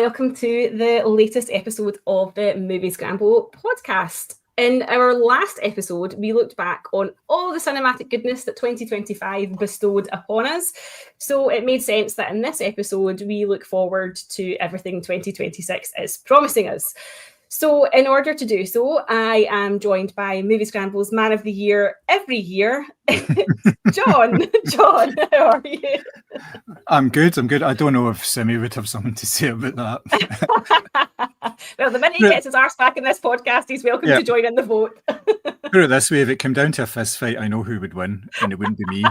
welcome to the latest episode of the Moviescramble podcast. In our last episode, we looked back on all the cinematic goodness that 2025 bestowed upon us. So it made sense that in this episode, we look forward to everything 2026 is promising us. So in order to do so, I am joined by Moviescramble's Man of the Year every year, John. John, how are you? I'm good. I don't know if Simi would have something to say about that. Well, the minute he gets his arse back in this podcast, he's welcome to join in the vote. Put it this way, if it came down to a fist fight, I know who would win, and it wouldn't be me.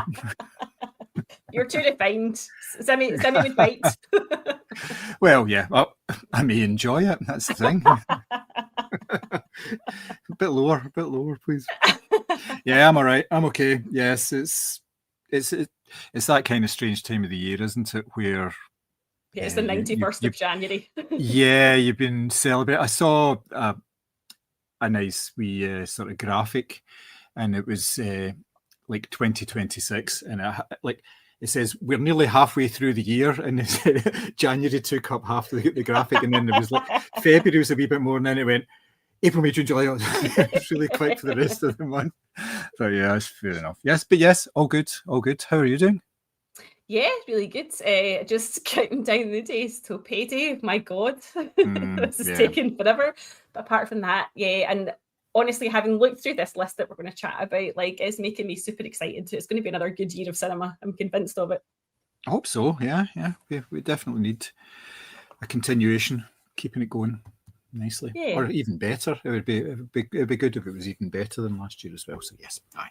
You're too refined. Simi would fight. Well, yeah, I may enjoy it. That's the thing. A bit lower, please. Yeah, I'm all right. I'm okay. Yes, it's that kind of strange time of the year, isn't it? Where it's the 91st of January. Yeah, you've been celebrating. I saw a nice wee sort of graphic, and it was like 2026, and it says we're nearly halfway through the year, and January took up half the graphic, and then there was like February was a wee bit more, and then it went April, May, June, July. It's really quick for the rest of the month. So yeah, it's fair enough. Yes, all good. How are you doing? Yeah, really good. Just counting down the days till payday. My God, this is taking forever. But apart from that, yeah, and honestly, having looked through this list that we're going to chat about, it's making me super excited. It's going to be another good year of cinema. I'm convinced of it. I hope so. Yeah. We definitely need a continuation, keeping it going nicely, or even better. It'd be good if it was even better than last year as well. So yes, aye.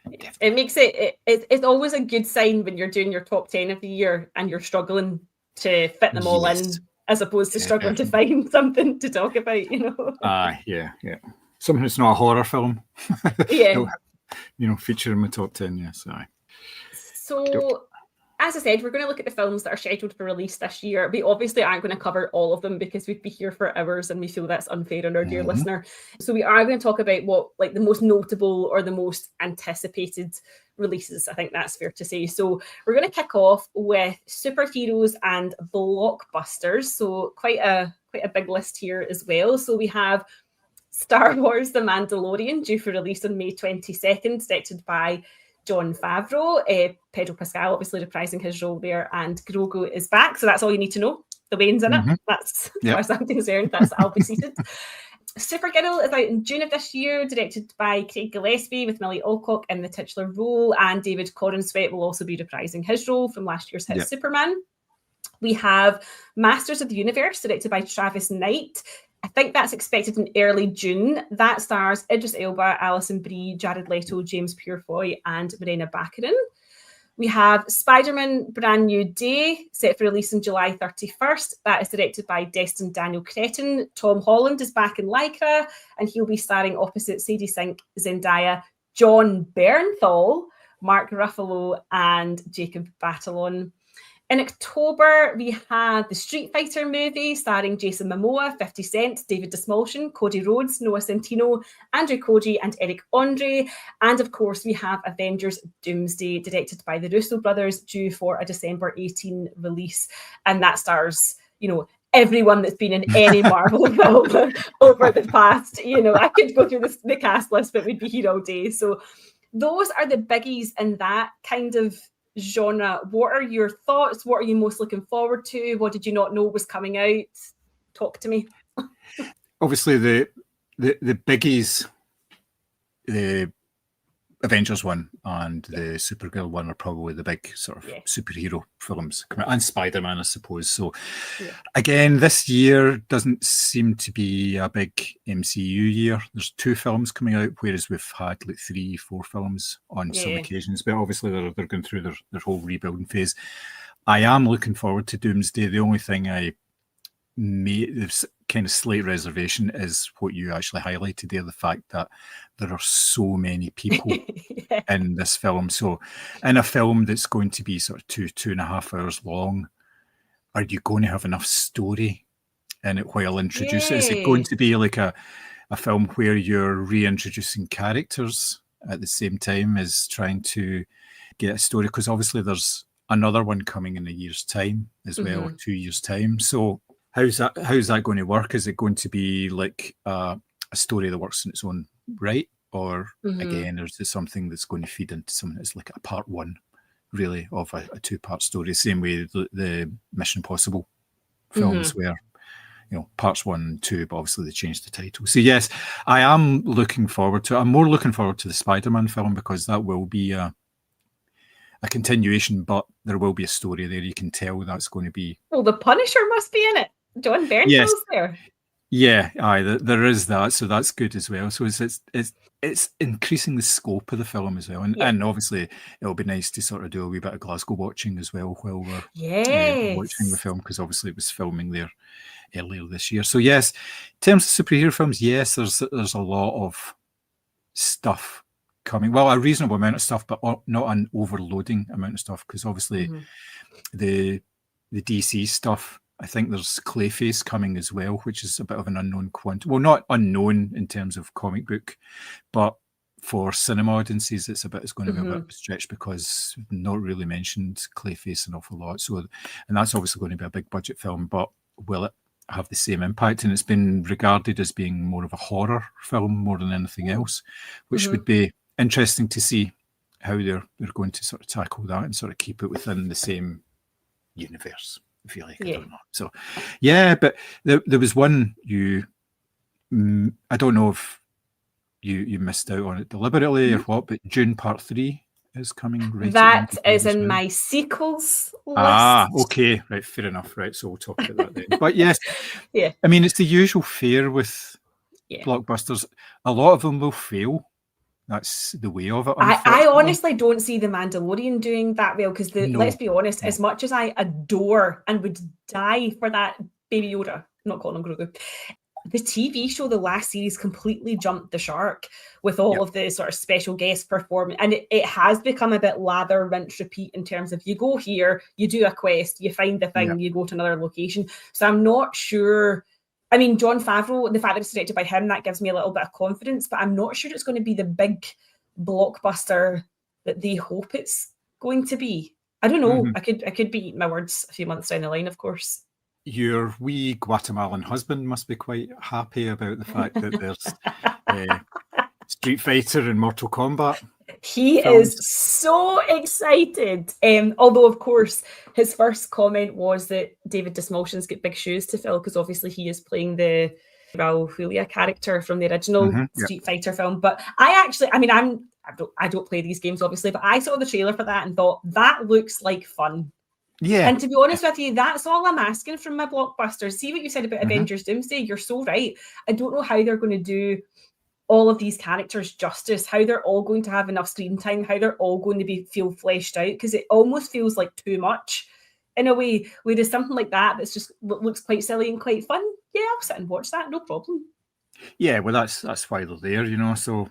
Definitely. It makes it's always a good sign when you're doing your top 10 of the year and you're struggling to fit them all in, as opposed to struggling to find something to talk about. Yeah. Something that's not a horror film. Yeah. Feature in my top 10, yes. Aye. So, as I said, we're going to look at the films that are scheduled for release this year. We obviously aren't going to cover all of them because we'd be here for hours and we feel that's unfair on our dear listener. So we are going to talk about what the most notable or the most anticipated releases. I think that's fair to say. So we're going to kick off with superheroes and blockbusters. So quite a big list here as well. So we have Star Wars The Mandalorian, due for release on May 22nd, directed by Jon Favreau. Pedro Pascal obviously reprising his role there, and Grogu is back. So that's all you need to know. The Wayne's in it. That's as far as I'm concerned. I'll be seated. Supergirl is out in June of this year, directed by Craig Gillespie, with Millie Alcock in the titular role, and David Corenswet will also be reprising his role from last year's hit Superman. We have Masters of the Universe, directed by Travis Knight. I think that's expected in early June. That stars Idris Elba, Alison Brie, Jared Leto, James Purefoy, and Morena Baccarin. We have Spider-Man Brand New Day, set for release on July 31st. That is directed by Destin Daniel Cretton. Tom Holland is back in Lycra, and he'll be starring opposite Sadie Sink, Zendaya, John Bernthal, Mark Ruffalo, and Jacob Batalon. In October, we had the Street Fighter movie starring Jason Momoa, 50 Cent, David Dastmalchian, Cody Rhodes, Noah Centineo, Andrew Koji, and Eric Andre. And of course, we have Avengers Doomsday, directed by the Russo brothers, due for a December 18 release. And that stars, everyone that's been in any Marvel film over the past, I could go through the cast list, but we'd be here all day. So those are the biggies in that kind of genre. What are your thoughts? What are you most looking forward to? What did you not know was coming out? Talk to me. Obviously, the biggies, the Avengers one and the Supergirl one are probably the big sort of superhero films, and Spider-Man, I suppose. So again, this year doesn't seem to be a big MCU year. There's 2 films coming out, whereas we've had 3-4 films on some occasions. But obviously they're going through their whole rebuilding phase. I am looking forward to Doomsday. The only thing I there's kind of slight reservation is what you actually highlighted there, the fact that there are so many people in this film. So in a film that's going to be sort of 2.5 hours long, are you going to have enough story in it while introducing? Is it going to be like a film where you're reintroducing characters at the same time as trying to get a story? Because obviously there's another one coming in a year's time as well, 2 years' time. So How's that going to work? Is it going to be like a story that works in its own right, or again, or is it something that's going to feed into something that's like a part one, really, of a two-part story? Same way the Mission Impossible films, where parts 1 and 2, but obviously they changed the title. So yes, I am looking forward to it. I'm more looking forward to the Spider-Man film because that will be a continuation, but there will be a story there. You can tell that's going to be. Well, the Punisher must be in it. John Bernthal's there. Yeah, there is that, so that's good as well. So it's increasing the scope of the film as well, and obviously it'll be nice to sort of do a wee bit of Glasgow watching as well while we're watching the film, because obviously it was filming there earlier this year. So yes, in terms of superhero films, yes, there's a lot of stuff coming. Well, a reasonable amount of stuff, but not an overloading amount of stuff, because obviously the DC stuff, I think there's Clayface coming as well, which is a bit of an unknown quantity. Well, not unknown in terms of comic book, but for cinema audiences, it's going to be a bit of a stretch because we've not really mentioned Clayface an awful lot. So, and that's obviously going to be a big budget film, but will it have the same impact? And it's been regarded as being more of a horror film more than anything else, which would be interesting to see how they're going to sort of tackle that and sort of keep it within the same universe, if you like. I don't know. So yeah, but there was one I don't know if you missed out on it deliberately or what, but Dune Part 3 is coming right. That is in my sequels list. Okay, right, fair enough. Right, so we'll talk about that then. But yes, I mean, it's the usual fare with blockbusters. A lot of them will fail. That's the way of it. I honestly don't see The Mandalorian doing that well, because let's be honest, as much as I adore and would die for that Baby Yoda, I'm not calling him Grogu, the TV show, the last series, completely jumped the shark with all of the sort of special guest performance. And it has become a bit lather, rinse, repeat in terms of you go here, you do a quest, you find the thing, you go to another location. So I'm not sure. I mean, Jon Favreau, the fact that it's directed by him, that gives me a little bit of confidence, but I'm not sure it's going to be the big blockbuster that they hope it's going to be. I don't know. I could be eating my words a few months down the line, of course. Your wee Guatemalan husband must be quite happy about the fact that there's Street Fighter and Mortal Kombat. He is so excited. Although, of course, his first comment was that David Dastmalchian's got big shoes to fill, because obviously he is playing the Raul Julia character from the original Street Fighter film. But I don't play these games, obviously, but I saw the trailer for that and thought, that looks like fun. Yeah. And to be honest with you, that's all I'm asking from my blockbusters. See what you said about Avengers Doomsday? You're so right. I don't know how they're going to do all of these characters justice, how they're all going to have enough screen time, how they're all going to feel fleshed out, because it almost feels like too much in a way. Whereas something like that that's just looks quite silly and quite fun, I'll sit and watch that, no problem. Yeah, well, that's why they're there, so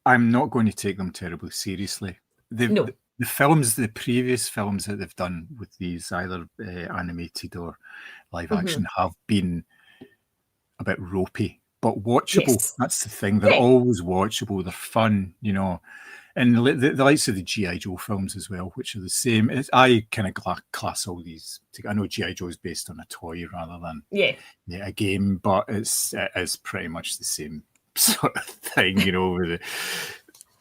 I'm not going to take them terribly seriously. The previous films that they've done with these, either animated or live action, have been a bit ropey, but watchable. Yes. That's the thing. They're always watchable. They're fun, And the likes of the G.I. Joe films as well, which are the same. I kind of class all these. I know G.I. Joe is based on a toy rather than a game, but it is pretty much the same sort of thing,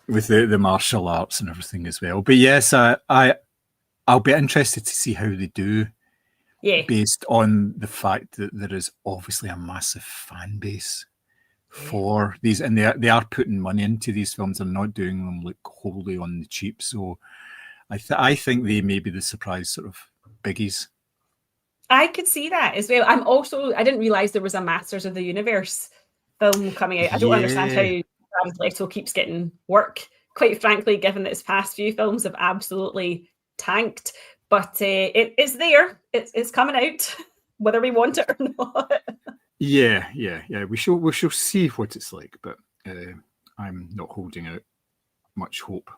with the martial arts and everything as well. But yes, I'll be interested to see how they do, based on the fact that there is obviously a massive fan base for these, and they are putting money into these films and not doing them like wholly on the cheap. So I think they may be the surprise sort of biggies. I could see that as well. I didn't realize there was a Masters of the Universe film coming out. I don't understand how Jared Leto keeps getting work, quite frankly, given that his past few films have absolutely tanked. But it's there. It's coming out, whether we want it or not. Yeah. We shall see what it's like, but I'm not holding out much hope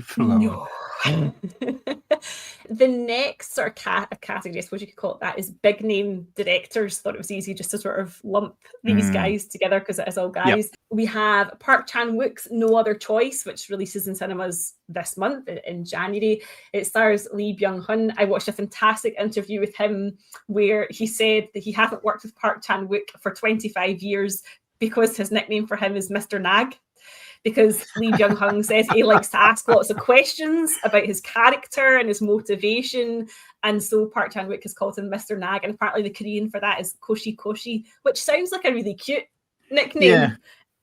for that one. The next sort of category, I suppose you could call it that, is big name directors. Thought it was easy just to sort of lump these guys together because it is all guys. Yep. We have Park Chan-wook's No Other Choice, which releases in cinemas this month in January. It stars Lee Byung-hun. I watched a fantastic interview with him where he said that he hasn't worked with Park Chan-wook for 25 years because his nickname for him is Mr. Nag. Because Lee Byung-hun says he likes to ask lots of questions about his character and his motivation. And so Park Chan-wook has called him Mr. Nag. And apparently the Korean for that is Koshi Koshi, which sounds like a really cute nickname.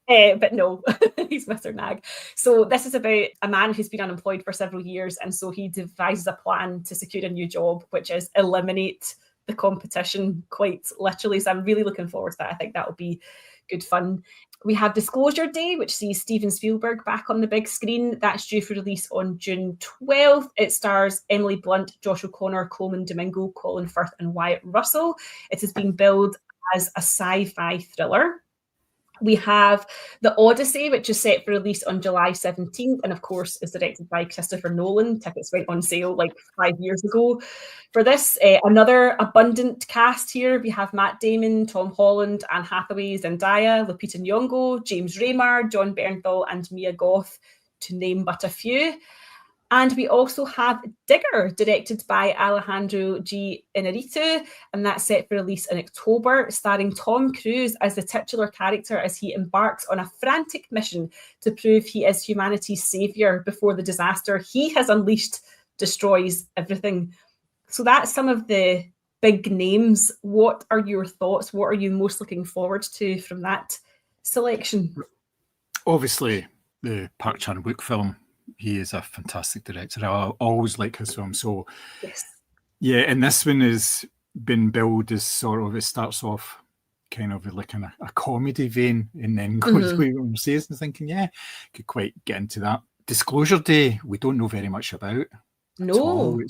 Yeah. But no, he's Mr. Nag. So this is about a man who's been unemployed for several years. And so he devises a plan to secure a new job, which is eliminate the competition quite literally. So I'm really looking forward to that. I think that will be good fun. We have Disclosure Day, which sees Steven Spielberg back on the big screen. That's due for release on June 12th. It stars Emily Blunt, Josh O'Connor, Coleman Domingo, Colin Firth, and Wyatt Russell. It has been billed as a sci-fi thriller. We have The Odyssey, which is set for release on July 17th, and of course is directed by Christopher Nolan. Tickets went on sale like 5 years ago. For this, another abundant cast here. We have Matt Damon, Tom Holland, Anne Hathaway, Zendaya, Lupita Nyong'o, James Remar, Jon Bernthal, and Mia Goth, to name but a few. And we also have Digger, directed by Alejandro G. Inarritu, and that's set for release in October, starring Tom Cruise as the titular character as he embarks on a frantic mission to prove he is humanity's saviour before the disaster he has unleashed destroys everything. So that's some of the big names. What are your thoughts? What are you most looking forward to from that selection? Obviously, the Park Chan-wook film. He is a fantastic director. I always like his films. So, yes. Yeah, and this one has been billed as sort of, it starts off kind of like in a comedy vein and then goes away on says and thinking, yeah, could quite get into that. Disclosure Day, we don't know very much about. No.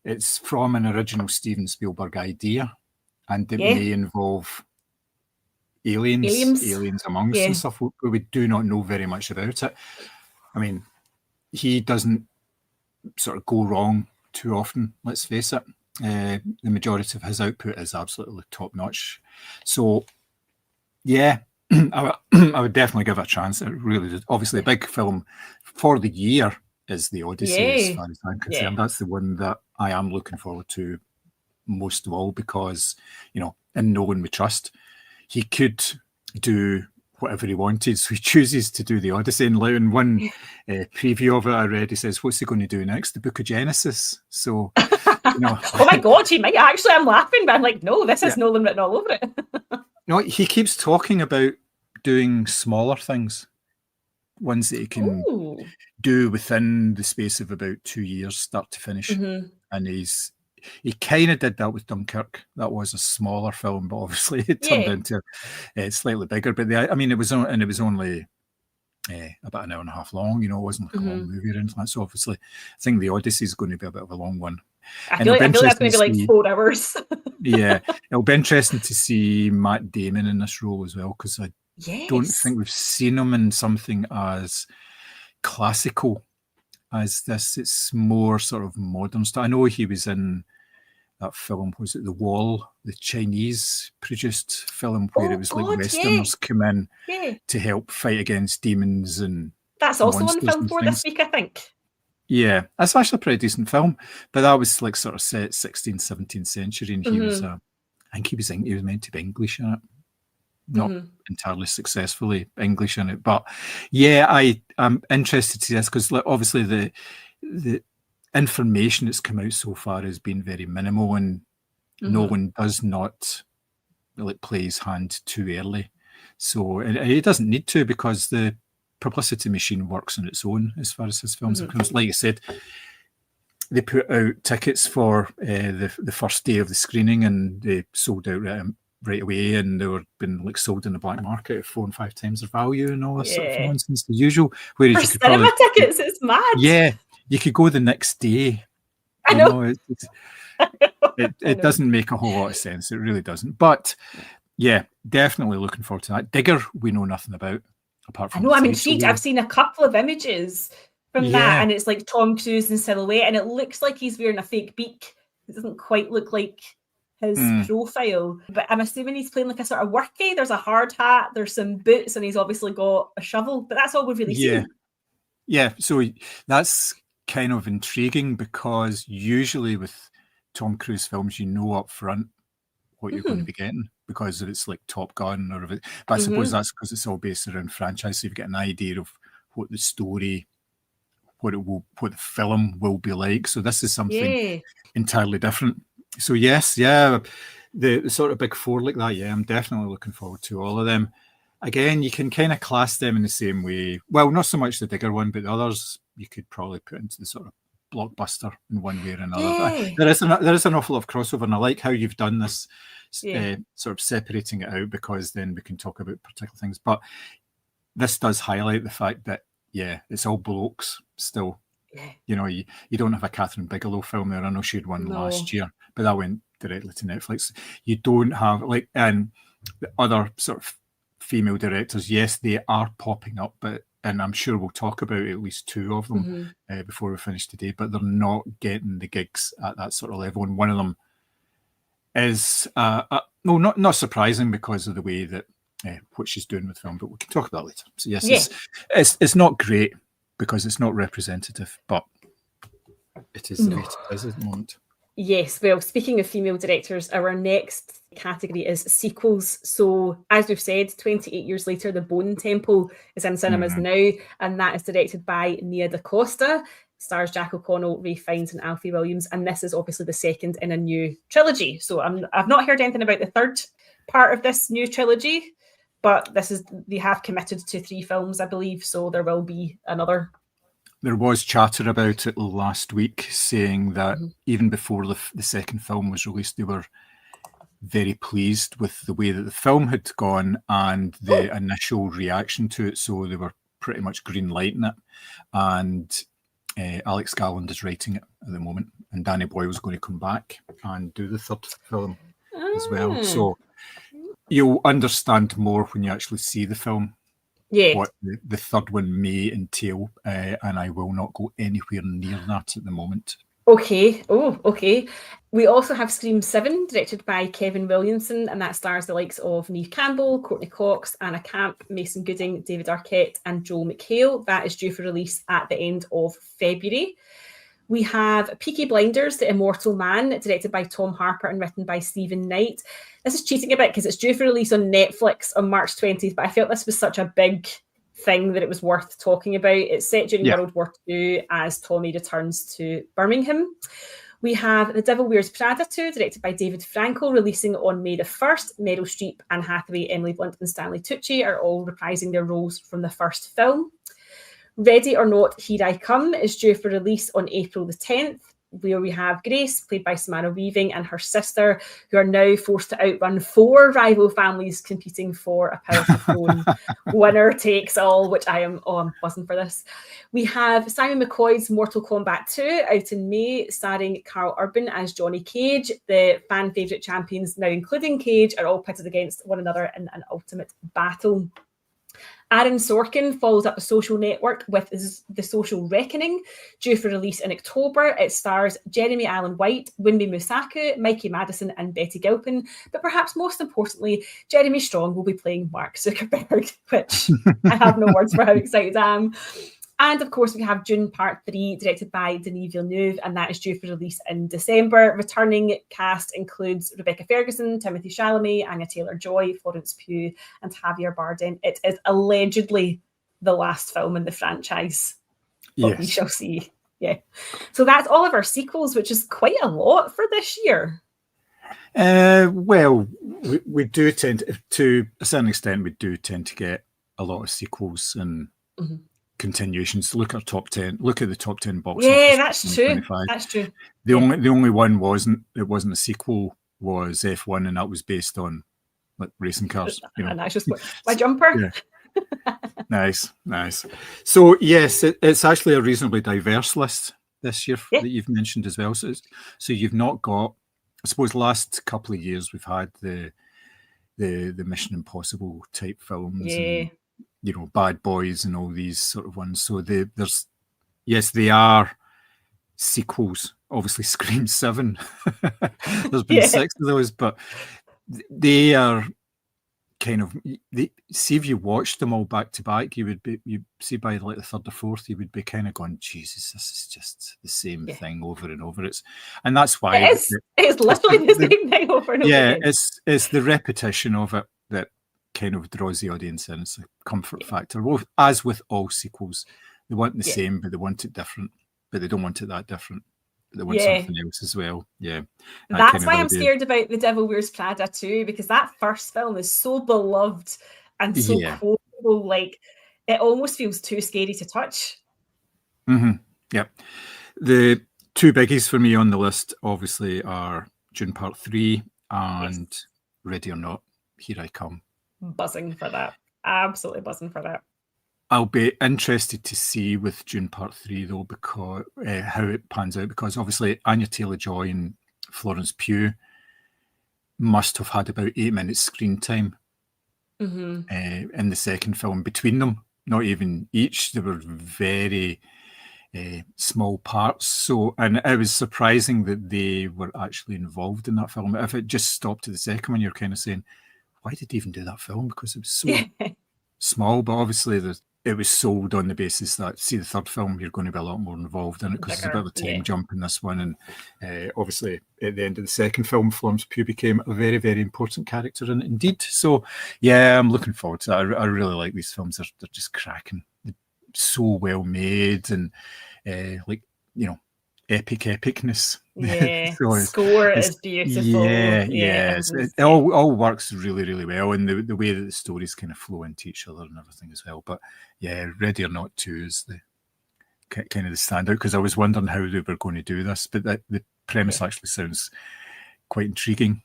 It's from an original Steven Spielberg idea, and it may involve aliens amongst and stuff, but we do not know very much about it. I mean, he doesn't sort of go wrong too often, let's face it. The majority of his output is absolutely top-notch. So, yeah, I would definitely give it a chance. It really is. Obviously, a big film for the year is The Odyssey, as far as I'm concerned. That's the one that I am looking forward to most of all because, you know, in Nolan we trust. He could do whatever he wanted, so he chooses to do The Odyssey. And in one preview of it I read, he says, what's he going to do next? The Book of Genesis. So, you know. Oh my God, he might actually. I'm laughing, but I'm like, no, this is Nolan written all over it. No, he keeps talking about doing smaller things, ones that he can do within the space of about 2 years, start to finish. And he kind of did that with Dunkirk. That was a smaller film, but obviously it turned into slightly bigger. But it was only about an hour and a half long. You know, it wasn't like a long movie or anything like that. So obviously, I think The Odyssey is going to be a bit of a long one. I feel like that's going to be like 4 hours. Yeah, it'll be interesting to see Matt Damon in this role as well, because I don't think we've seen him in something as classical as this. It's more sort of modern stuff. I know he was in that film, was it The Wall, the Chinese produced film where it was like Westerners come in to help fight against demons and that's also on film for this week, I think. Yeah, that's actually a pretty decent film, but that was like sort of set 16th, 17th century, and he was, I think he was meant to be English in it. Not entirely successfully English in it, but yeah, I'm interested to see this because obviously the information that's come out so far has been very minimal, and Nolan does not play his hand too early. So he doesn't need to, because the publicity machine works on its own as far as his films are concerned. Like I said, they put out tickets for the first day of the screening, and they sold out right away, and they were been sold in the black market at 4 and 5 times their value and all this sort of nonsense, the usual. Whereas for you could cinema tickets, it's mad. Yeah, you could go the next day. I know. It doesn't make a whole lot of sense. It really doesn't. But yeah, definitely looking forward to that. Digger, we know nothing about apart from. I know. I'm intrigued. I've seen a couple of images, from that, and it's like Tom Cruise in silhouette, and it looks like he's wearing a fake beak. It doesn't quite look like his profile, but I'm assuming he's playing like a sort of workie. There's a hard hat, there's some boots, and he's obviously got a shovel, but that's all we've really seen. Yeah, so that's kind of intriguing, because usually with Tom Cruise films, you know up front what you're going to be getting, because it's like Top Gun or but I suppose that's because it's all based around franchise, so you get an idea of what the story, what the film will be like. So this is something entirely different. So yes, the sort of big four like that, I'm definitely looking forward to all of them. Again, you can kind of class them in the same way. Well, not so much the bigger one, but the others you could probably put into the sort of blockbuster in one way or another. There is an awful lot of crossover, and I like how you've done this, sort of separating it out, because then we can talk about particular things. But this does highlight the fact that it's all blokes still. You know, you don't have a Catherine Bigelow film there. I know she had one last year, but that went directly to Netflix. You don't have and the other sort of female directors. Yes, they are popping up, and I'm sure we'll talk about at least two of them before we finish today, but they're not getting the gigs at that sort of level. And one of them is not surprising because of the way that what she's doing with film, but we can talk about that later. So yes, it's not great because it's not representative, but it is the way it is at the moment. Yes, well, speaking of female directors, our next category is sequels. So, as we've said, 28 years later, The Bone Temple is in cinemas now, and that is directed by Nia DaCosta, stars Jack O'Connell, Ray Fiennes, and Alfie Williams, and this is obviously the second in a new trilogy. So, I've not heard anything about the third part of this new trilogy, but they have committed to 3 films, I believe, so there will be another. There was chatter about it last week, saying that even before the second film was released, they were very pleased with the way that the film had gone and the initial reaction to it. So they were pretty much green lighting it. And Alex Garland is writing it at the moment, and Danny Boyle's going to come back and do the third film as well. So you'll understand more when you actually see the film. What the third one may entail, and I will not go anywhere near that at the moment. Okay. We also have Scream 7, directed by Kevin Williamson, and that stars the likes of Neve Campbell, Courtney Cox, Anna Camp, Mason Gooding, David Arquette, and Joel McHale. That is due for release at the end of February. We have Peaky Blinders, The Immortal Man, directed by Tom Harper and written by Stephen Knight. This is cheating a bit because it's due for release on Netflix on March 20th, but I felt this was such a big thing that it was worth talking about. It's set during World War II as Tommy returns to Birmingham. We have The Devil Wears Prada 2, directed by David Franco, releasing on May the 1st. Meryl Streep, Anne Hathaway, Emily Blunt, and Stanley Tucci are all reprising their roles from the first film. Ready or Not, Here I Come is due for release on April the 10th, where we have Grace, played by Samara Weaving, and her sister, who are now forced to outrun 4 rival families competing for a powerful throne. Winner takes all, which I'm buzzing for this. We have Simon McCoy's Mortal Kombat 2 out in May, starring Carl Urban as Johnny Cage. The fan favourite champions, now including Cage, are all pitted against one another in an ultimate battle. Aaron Sorkin follows up The Social Network with The Social Reckoning, due for release in October. It stars Jeremy Allen White, Winby Musaku, Mikey Madison, and Betty Gilpin. But perhaps most importantly, Jeremy Strong will be playing Mark Zuckerberg, which I have no words for how excited I am. And of course, we have Dune Part 3, directed by Denis Villeneuve, and that is due for release in December. Returning cast includes Rebecca Ferguson, Timothée Chalamet, Anya Taylor-Joy, Florence Pugh, and Javier Bardem. It is allegedly the last film in the franchise, but we shall see. Yeah. So that's all of our sequels, which is quite a lot for this year. Well, we do tend to a certain extent, we do tend to get a lot of sequels and continuations. Look at our top 10. Look at the top 10 box office. Yeah, that's true. That's true. The only one wasn't a sequel was F1, and that was based on like racing cars. You know. And that's just my jumper. Yeah. Nice. So yes, it's actually a reasonably diverse list this year that you've mentioned as well. So you've not got, I suppose, the last couple of years we've had the Mission Impossible type films. And, Bad Boys and all these sort of ones. So there's Yes, they are sequels. Obviously, Scream 7. There's been 6 of those, but they are kind of, see if you watched them all back to back, you see by like the third or fourth, you would be kind of going, Jesus, this is just the same thing over and over. And that's why it's literally the same thing over and over again. It's the repetition of it that kind of draws the audience in. It's a comfort factor. Well, as with all sequels, they want the same, but they want it different, but they don't want it that different. They want something else as well. Yeah. That's why I'm scared about The Devil Wears Prada too, because that first film is so beloved and so quotable. Like, it almost feels too scary to touch. Mm-hmm. Yeah. The two biggies for me on the list, obviously, are Dune Part 3 and Ready or Not, Here I Come. Buzzing for that. Absolutely buzzing for that. I'll be interested to see with Dune Part 3, though, because how it pans out, because obviously Anya Taylor-Joy and Florence Pugh must have had about 8 minutes screen time in the second film between them. Not even each. They were very small parts. So, and it was surprising that they were actually involved in that film. If it just stopped at the second one, you're kind of saying, why did they even do that film? Because it was so small, but obviously it was sold on the basis that, see, the third film, you're going to be a lot more involved in it, because there's a bit of a time jump in this one. And obviously, at the end of the second film, Florence Pugh became a very, very important character in it indeed. So, yeah, I'm looking forward to that. I really like these films. They're just cracking. They're so well made and, epic epicness. Yeah, so score is beautiful. Yeah. It all works really, really well, and the way that the stories kind of flow into each other and everything as well. But yeah, Ready or Not 2 is the kind of the standout, because I was wondering how they were going to do this, but the premise actually sounds quite intriguing.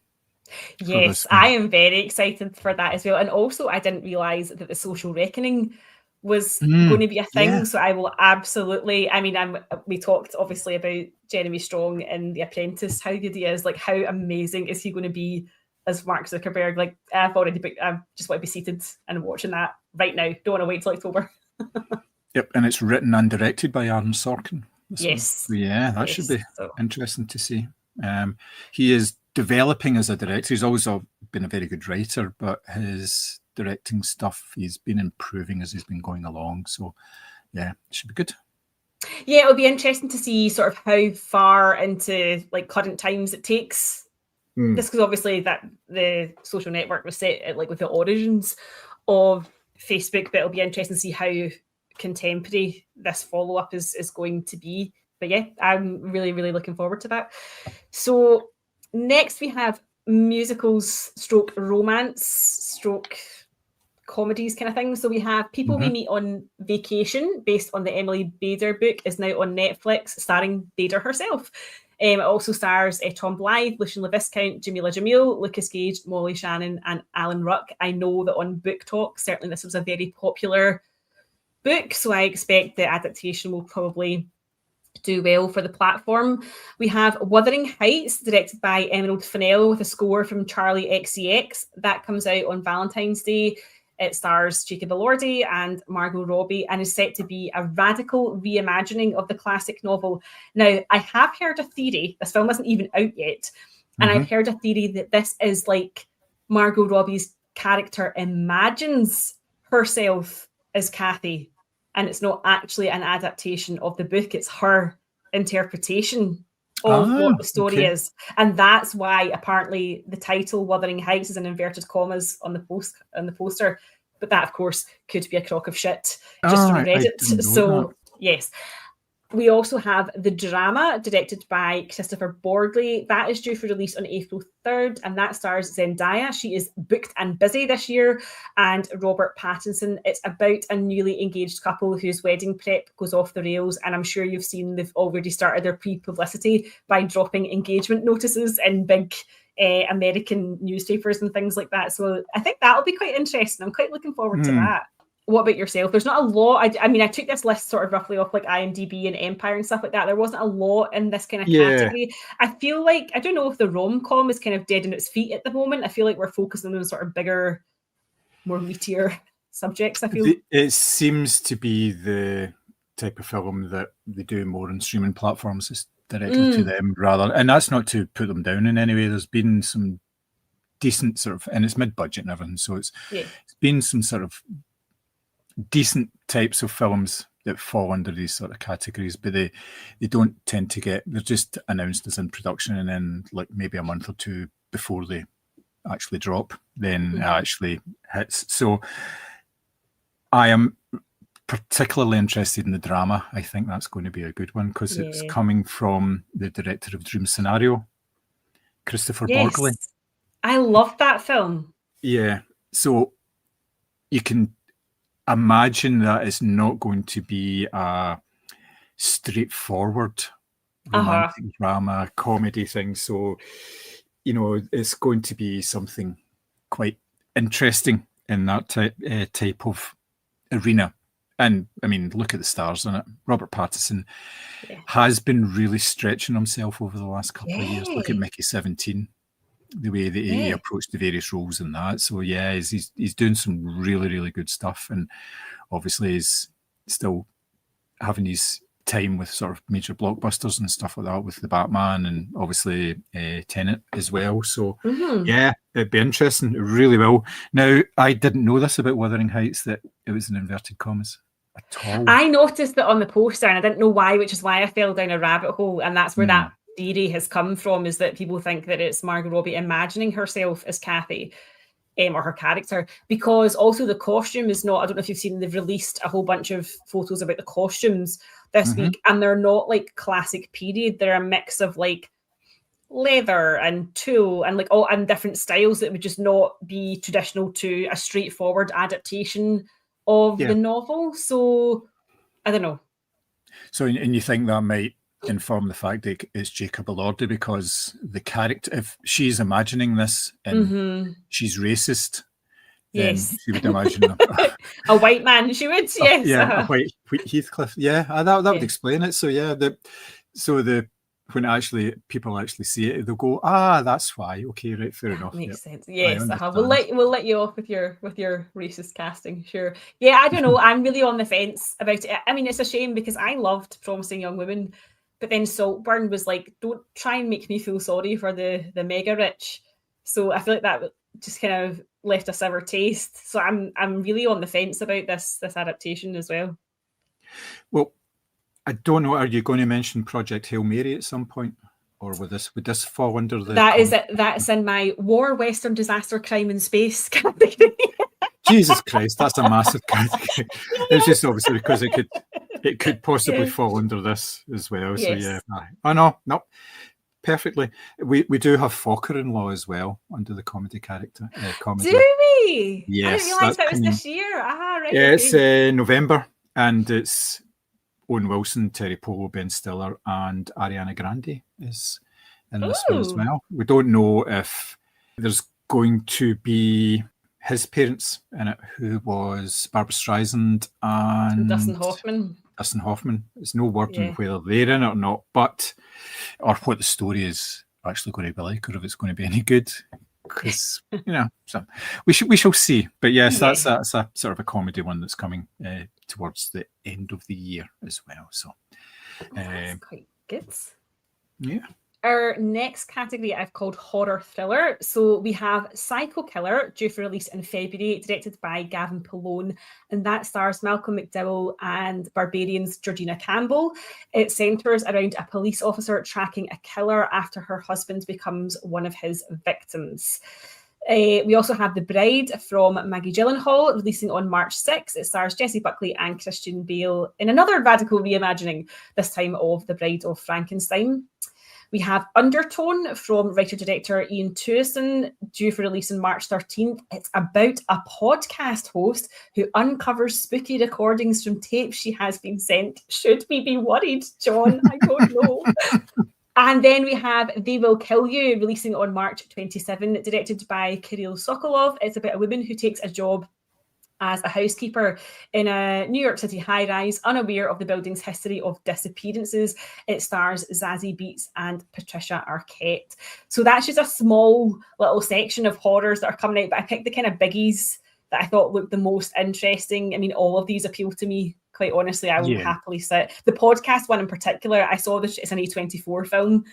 Yes, I am very excited for that as well. And also, I didn't realise that the social reckoning was going to be a thing. So I will absolutely, we talked obviously about Jeremy Strong in The Apprentice, how good he is, like how amazing is he going to be as Mark Zuckerberg. Like, I've already booked, I just want to be seated and watching that right now. Don't want to wait till October. Yep, and it's written and directed by Aaron Sorkin. Yes. Yeah, that should be interesting to see. He is developing as a director. He's always been a very good writer, but his directing stuff, he's been improving as he's been going along. So, yeah, it should be good. Yeah, it'll be interesting to see sort of how far into like current times it takes. This, because obviously that the social network was set at, like, with the origins of Facebook, but it'll be interesting to see how contemporary this follow-up is going to be. But yeah, I'm really, really looking forward to that. So next we have musicals / romance / comedies kind of thing. So we have People We Meet on Vacation, based on the Emily Bader book, is now on Netflix, starring Bader herself. It also stars Tom Blythe, Lucian LaViscount, Jamila Jamil, Lucas Gage, Molly Shannon, and Alan Ruck. I know that on Book Talk, certainly this was a very popular book, so I expect the adaptation will probably do well for the platform. We have Wuthering Heights, directed by Emerald Fennell, with a score from Charlie XCX. That comes out on Valentine's Day. It stars Jacob Elordi and Margot Robbie, and is set to be a radical reimagining of the classic novel. Now, I have heard a theory, this film isn't even out yet, and I've heard a theory that this is like Margot Robbie's character imagines herself as Kathy, and it's not actually an adaptation of the book. It's her interpretation of what the story is. And that's why apparently the title Wuthering Heights is in inverted commas on the poster. But that, of course, could be a crock of shit just from Reddit. So, yes. We also have The Drama, directed by Christopher Borgley. That is due for release on April 3rd, and that stars Zendaya. She is booked and busy this year, and Robert Pattinson. It's about a newly engaged couple whose wedding prep goes off the rails, and I'm sure you've seen they've already started their pre-publicity by dropping engagement notices in big American newspapers and things like that. So I think that'll be quite interesting. I'm quite looking forward to that. What about yourself? There's not a lot. I mean, I took this list sort of roughly off like IMDb and Empire and stuff like that. There wasn't a lot in this kind of category. I feel like, I don't know if the rom-com is kind of dead on its feet at the moment. I feel like we're focusing on sort of bigger, more meatier subjects, I feel. It seems to be the type of film that they do more on streaming platforms. It's directly to them rather, and that's not to put them down in any way. There's been some decent sort of, and it's mid-budget and everything, so it's been some sort of decent types of films that fall under these sort of categories, but they don't tend to get, they're just announced as in production, and then like maybe a month or two before they actually drop, then it actually hits. So I am particularly interested in the drama. I think that's going to be a good one because it's coming from the director of Dream Scenario, Christopher Borgley. I love that film. Yeah. So you can imagine that it's not going to be a straightforward romantic drama comedy thing. So, you know, it's going to be something quite interesting in that type of arena. And I mean, look at the stars in it. Robert Pattinson has been really stretching himself over the last couple of years. Look at Mickey 17, the way that he approached the various roles in that. So yeah, he's doing some really, really good stuff. And obviously he's still having his time with sort of major blockbusters and stuff like that with the Batman and obviously Tenet as well. So yeah, it'd be interesting. It really will. Now, I didn't know this about Wuthering Heights, that it was in inverted commas at all. I noticed that on the poster and I didn't know why, which is why I fell down a rabbit hole. And that's where that theory has come from, is that people think that it's Margot Robbie imagining herself as Kathy. Or her character, because also the costume is not, I don't know if you've seen, they've released a whole bunch of photos about the costumes this week, and they're not like classic period. They're a mix of like leather and tulle and like all and different styles that would just not be traditional to a straightforward adaptation of the novel. So I don't know. So, and you think that might inform the fact that it's Jacob Elordi, because the character, if she's imagining this and she's racist, then she would imagine a white man. She would, a white Heathcliff. Yeah, that would explain it. So yeah, when actually people actually see it, they'll go, that's why. Okay, right, fair enough. Makes sense. Yes, we'll let you off with your racist casting. Sure. Yeah, I don't know. I'm really on the fence about it. I mean, it's a shame because I loved Promising Young Women. But then Saltburn was like, don't try and make me feel sorry for the mega rich. So I feel like that just kind of left a sour taste. So I'm really on the fence about this adaptation as well. Well, I don't know. Are you going to mention Project Hail Mary at some point, or would this fall under the? That's in my war, western, disaster, crime, and space category. Jesus Christ, that's a massive category. It's just obviously because it could possibly fall under this as well. So yeah. Oh no, perfectly. We do have Fokker-in-Law as well under the comedy character. Comedy. Do we? Yes. I didn't realise that was this year. Right. Yeah, it's November, and it's Owen Wilson, Terry Polo, Ben Stiller, and Ariana Grande is in this one as well. We don't know if there's going to be his parents in it, who was Barbara Streisand and Dustin Hoffman. There's no word on whether they're in it or not, or what the story is actually going to be like, or if it's going to be any good. Because so we shall see. But yes, that's a sort of a comedy one that's coming towards the end of the year as well. So that's quite good. Yeah. Our next category I've called horror thriller. So we have Psycho Killer, due for release in February, directed by Gavin Polone, and that stars Malcolm McDowell and Barbarian's Georgina Campbell. It centres around a police officer tracking a killer after her husband becomes one of his victims. We also have The Bride from Maggie Gyllenhaal, releasing on March 6th. It stars Jessie Buckley and Christian Bale in another radical reimagining, this time of The Bride of Frankenstein. We have Undertone from writer-director Ian Tewson, due for release on March 13th. It's about a podcast host who uncovers spooky recordings from tapes she has been sent. Should we be worried, John? I don't know. And then we have They Will Kill You, releasing on March 27, directed by Kirill Sokolov. It's about a woman who takes a job as a housekeeper in a New York City high-rise, unaware of the building's history of disappearances. It stars Zazie Beetz and Patricia Arquette. So that's just a small little section of horrors that are coming out, but I picked the kind of biggies that I thought looked the most interesting. I mean, all of these appeal to me Quite honestly, I will Yeah. happily sit. The podcast one in particular, I saw this. It's an A24 film.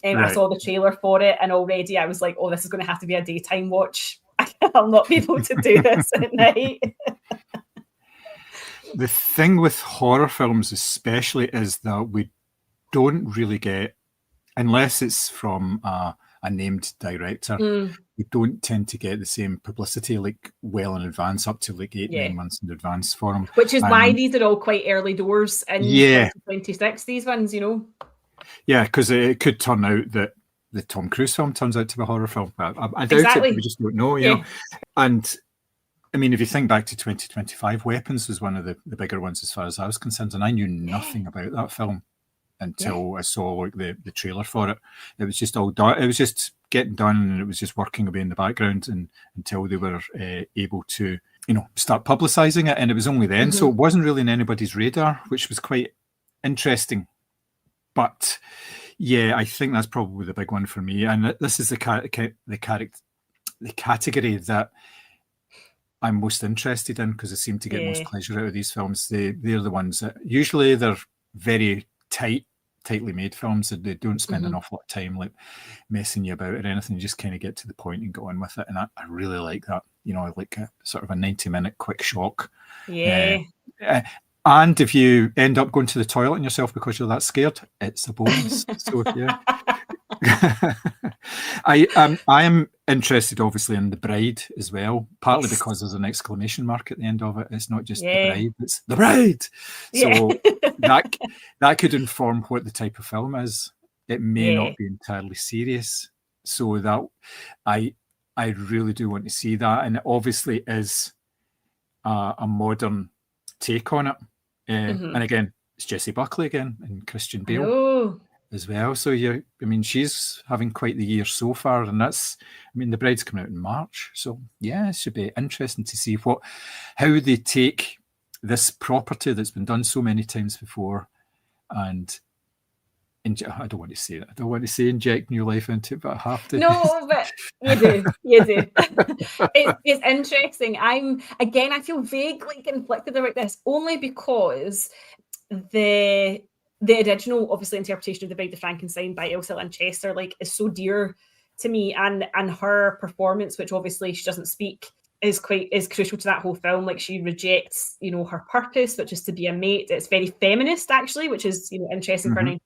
I saw the trailer for it, and already I was like, "Oh, this is going to have to be a daytime watch. I'll not be able to do this at night." The thing with horror films, especially, is that we don't really get, unless it's from a named director, we don't tend to get the same publicity like well in advance, up to like 8-9 months in advance for them. Which is why these are all quite early doors in 2026, these ones, you know? Yeah, because it could turn out that the Tom Cruise film turns out to be a horror film. I doubt it, but we just don't know, you know? And I mean, if you think back to 2025, Weapons was one of the bigger ones as far as I was concerned, and I knew nothing about that film until I saw like the trailer for it. It was just all done. It was just getting done, and it was just working away in the background, and until they were able to, you know, start publicizing it, and it was only then. So it wasn't really in anybody's radar, which was quite interesting. But yeah, I think that's probably the big one for me, and this is the category that I'm most interested in, because I seem to get most pleasure out of these films. They're the ones that usually they're very tightly made films, and they don't spend an awful lot of time like messing you about or anything. You just kind of get to the point and go on with it, and I really like that. You know, like a sort of a 90-minute quick shock. And if you end up going to the toilet in yourself because you're that scared, it's a bonus. So yeah. I am interested, obviously, in The Bride as well, partly because there's an exclamation mark at the end of it. It's not just The Bride, it's The Bride. So that could inform what the type of film is. It may not be entirely serious. So that I really do want to see that, and it obviously is a modern take on it. And again, it's Jessie Buckley again and Christian Bale as well. So she's having quite the year so far, and The Bride's coming out in March. So yeah, it should be interesting to see how they take this property that's been done so many times before, and I don't want to say that. I don't want to say inject new life into it, but I have to. No, but you do. It's interesting. I feel vaguely conflicted about this, only because the original, obviously, interpretation of The Bride of Frankenstein by Elsa Lanchester is so dear to me, and her performance, which obviously she doesn't speak, is crucial to that whole film. Like, she rejects, her purpose, which is to be a mate. It's very feminist, actually, which is interesting for a 1930s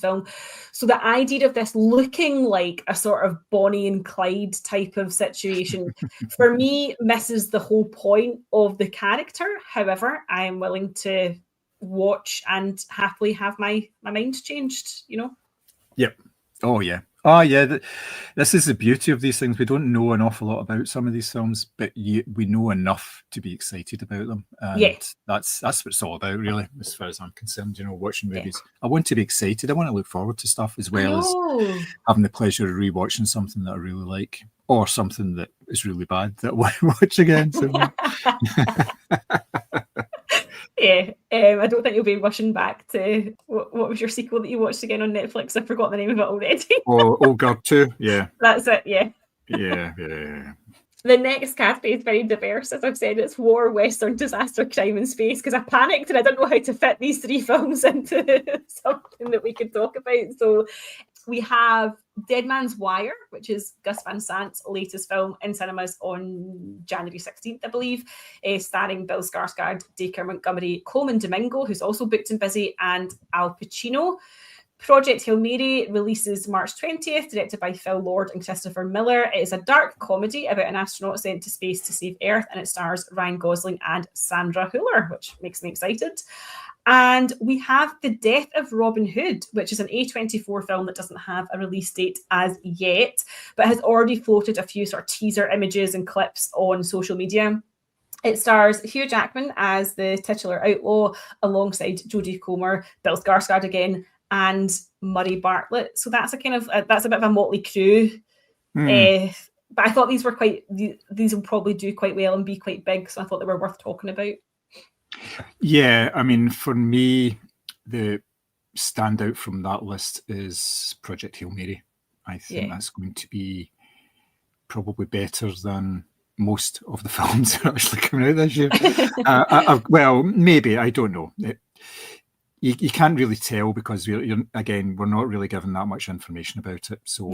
film. So the idea of this looking like a sort of Bonnie and Clyde type of situation, for me, misses the whole point of the character. However, I am willing to watch and happily have my mind changed, Yep. Oh yeah. This is the beauty of these things. We don't know an awful lot about some of these films, but we know enough to be excited about them. And that's what it's all about, really, as far as I'm concerned. Watching movies, I want to be excited. I want to look forward to stuff, as well as having the pleasure of rewatching something that I really like, or something that is really bad that I want to watch again. So, I don't think you'll be rushing back to what was your sequel that you watched again on Netflix? I've forgotten the name of it already. Old Girl 2, yeah. That's it, yeah. Yeah. The next category is very diverse. As I've said, it's war, western, disaster, crime, and space, because I panicked and I didn't know how to fit these three films into something that we could talk about. So we have Dead Man's Wire, which is Gus Van Sant's latest film in cinemas on January 16th, I believe, starring Bill Skarsgård, Dacre Montgomery, Coleman Domingo, who's also booked and busy, and Al Pacino. Project Hail Mary releases March 20th, directed by Phil Lord and Christopher Miller. It is a dark comedy about an astronaut sent to space to save Earth, and it stars Ryan Gosling and Sandra Hüller, which makes me excited. And we have The Death of Robin Hood, which is an A24 film that doesn't have a release date as yet, but has already floated a few sort of teaser images and clips on social media. It stars Hugh Jackman as the titular outlaw, alongside Jodie Comer, Bill Skarsgård again, and Murray Bartlett. So that's a bit of a motley crew. But I thought these will probably do quite well and be quite big, so I thought they were worth talking about. Yeah, I mean, for me, the standout from that list is Project Hail Mary. I think that's going to be probably better than most of the films are actually coming out this year. Well, maybe, I don't know. You can't really tell because we're not really given that much information about it. So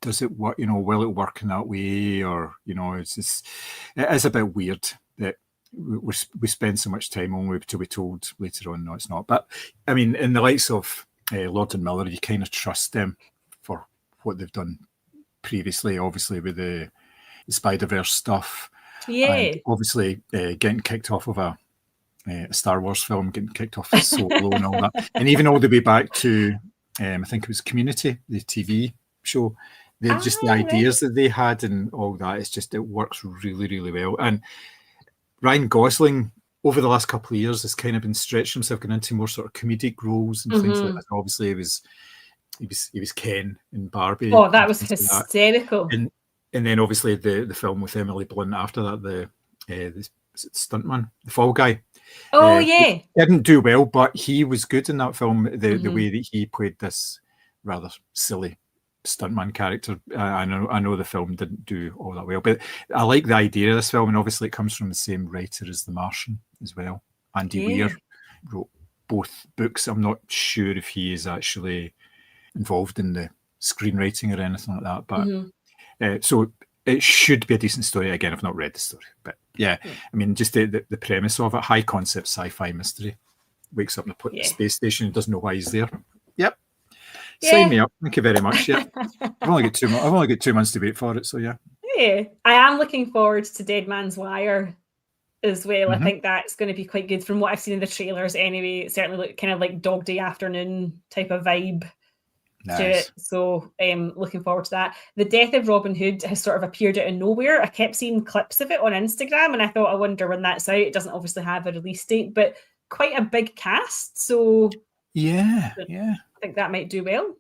does it work? Will it work in that way, or it is a bit weird that we spend so much time on it to be told later on, no, it's not. But I mean, in the likes of Lord and Miller, you kind of trust them for what they've done previously, obviously with the Spider-Verse stuff. And obviously getting kicked off of a Star Wars film, getting kicked off Solo and all that. And even all the way back to, I think it was Community, the TV show. Just the ideas that they had and all that, it works really, really well. And Ryan Gosling, over the last couple of years, has kind of been stretching himself, getting into more sort of comedic roles and things like that. Obviously, he was Ken in Barbie. Oh, that was hysterical. And then obviously the film with Emily Blunt after that, the stuntman, the Fall Guy. Oh, yeah. Didn't do well, but he was good in that film. The way that he played this rather silly stuntman character. I know the film didn't do all that well, but I like the idea of this film, and obviously it comes from the same writer as The Martian as well. Andy Weir wrote both books. I'm not sure if he is actually involved in the screenwriting or anything like that, but so it should be a decent story. Again, I've not read the story, but I mean, just the premise of it, high concept sci-fi mystery. Wakes up in a space station and doesn't know why he's there. Yep. Sign me up. Thank you very much. Yeah. I've only got 2 months to wait for it, so yeah. Yeah. I am looking forward to Dead Man's Wire as well. I think that's going to be quite good from what I've seen in the trailers anyway. It certainly looked kind of like Dog Day Afternoon type of vibe. Nice. To it. So looking forward to that. The Death of Robin Hood has sort of appeared out of nowhere. I kept seeing clips of it on Instagram and I thought, I wonder when that's out. It doesn't obviously have a release date, but quite a big cast. So I think that might do well.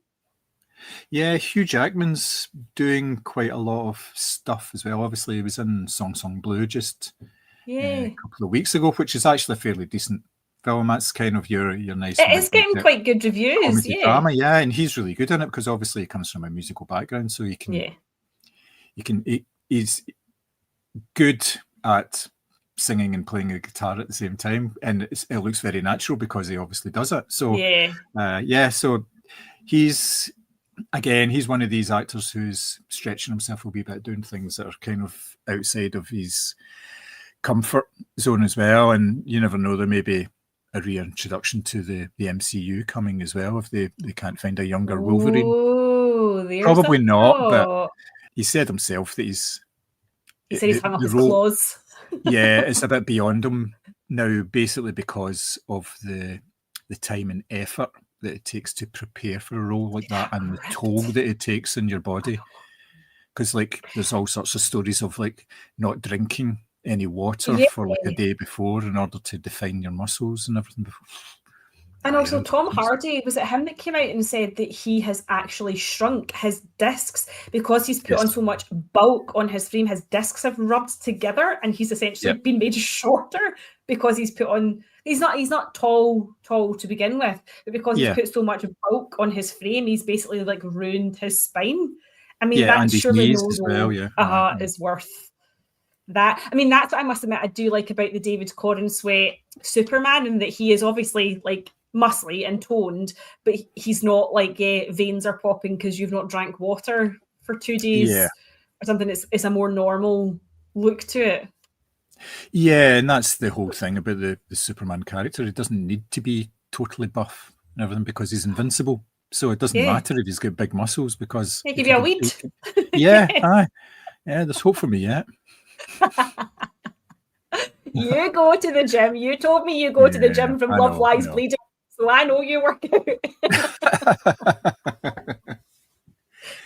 Yeah, Hugh Jackman's doing quite a lot of stuff as well. Obviously, he was in Song Song Blue just a couple of weeks ago, which is actually a fairly decent film. That's kind of your nice. It is getting quite good reviews. Drama, and he's really good in it because obviously he comes from a musical background, so he's good at singing and playing a guitar at the same time, and it looks very natural because he obviously does it. So so he's one of these actors who's stretching himself a wee bit, doing things that are kind of outside of his comfort zone as well. And you never know, there may be a reintroduction to the MCU coming as well if they can't find a younger Wolverine. Probably not, but he said himself that he said he's hung up his claws. It's a bit beyond him now, basically because of the time and effort that it takes to prepare for a role like that, and the toll that it takes in your body. Because there's all sorts of stories of not drinking any water for a day before in order to define your muscles and everything before. And also Tom Hardy, was it him that came out and said that he has actually shrunk his discs because he's put on so much bulk on his frame? His discs have rubbed together and he's essentially been made shorter because he's put on, he's not tall to begin with, but because he's put so much bulk on his frame, he's basically ruined his spine. I mean, that surely as well, is worth that. I mean, that's what I must admit I do like about the David Corenswet Superman, and that he is obviously muscly and toned, but he's not veins are popping because you've not drank water for 2 days or something. It's a more normal look to it. Yeah, and that's the whole thing about the Superman character. He doesn't need to be totally buff and everything because he's invincible. So it doesn't matter if he's got big muscles because give you a weed. There's hope for me yet. You go to the gym. You told me you go to the gym from Love Lies Bleeding, so I know you work out.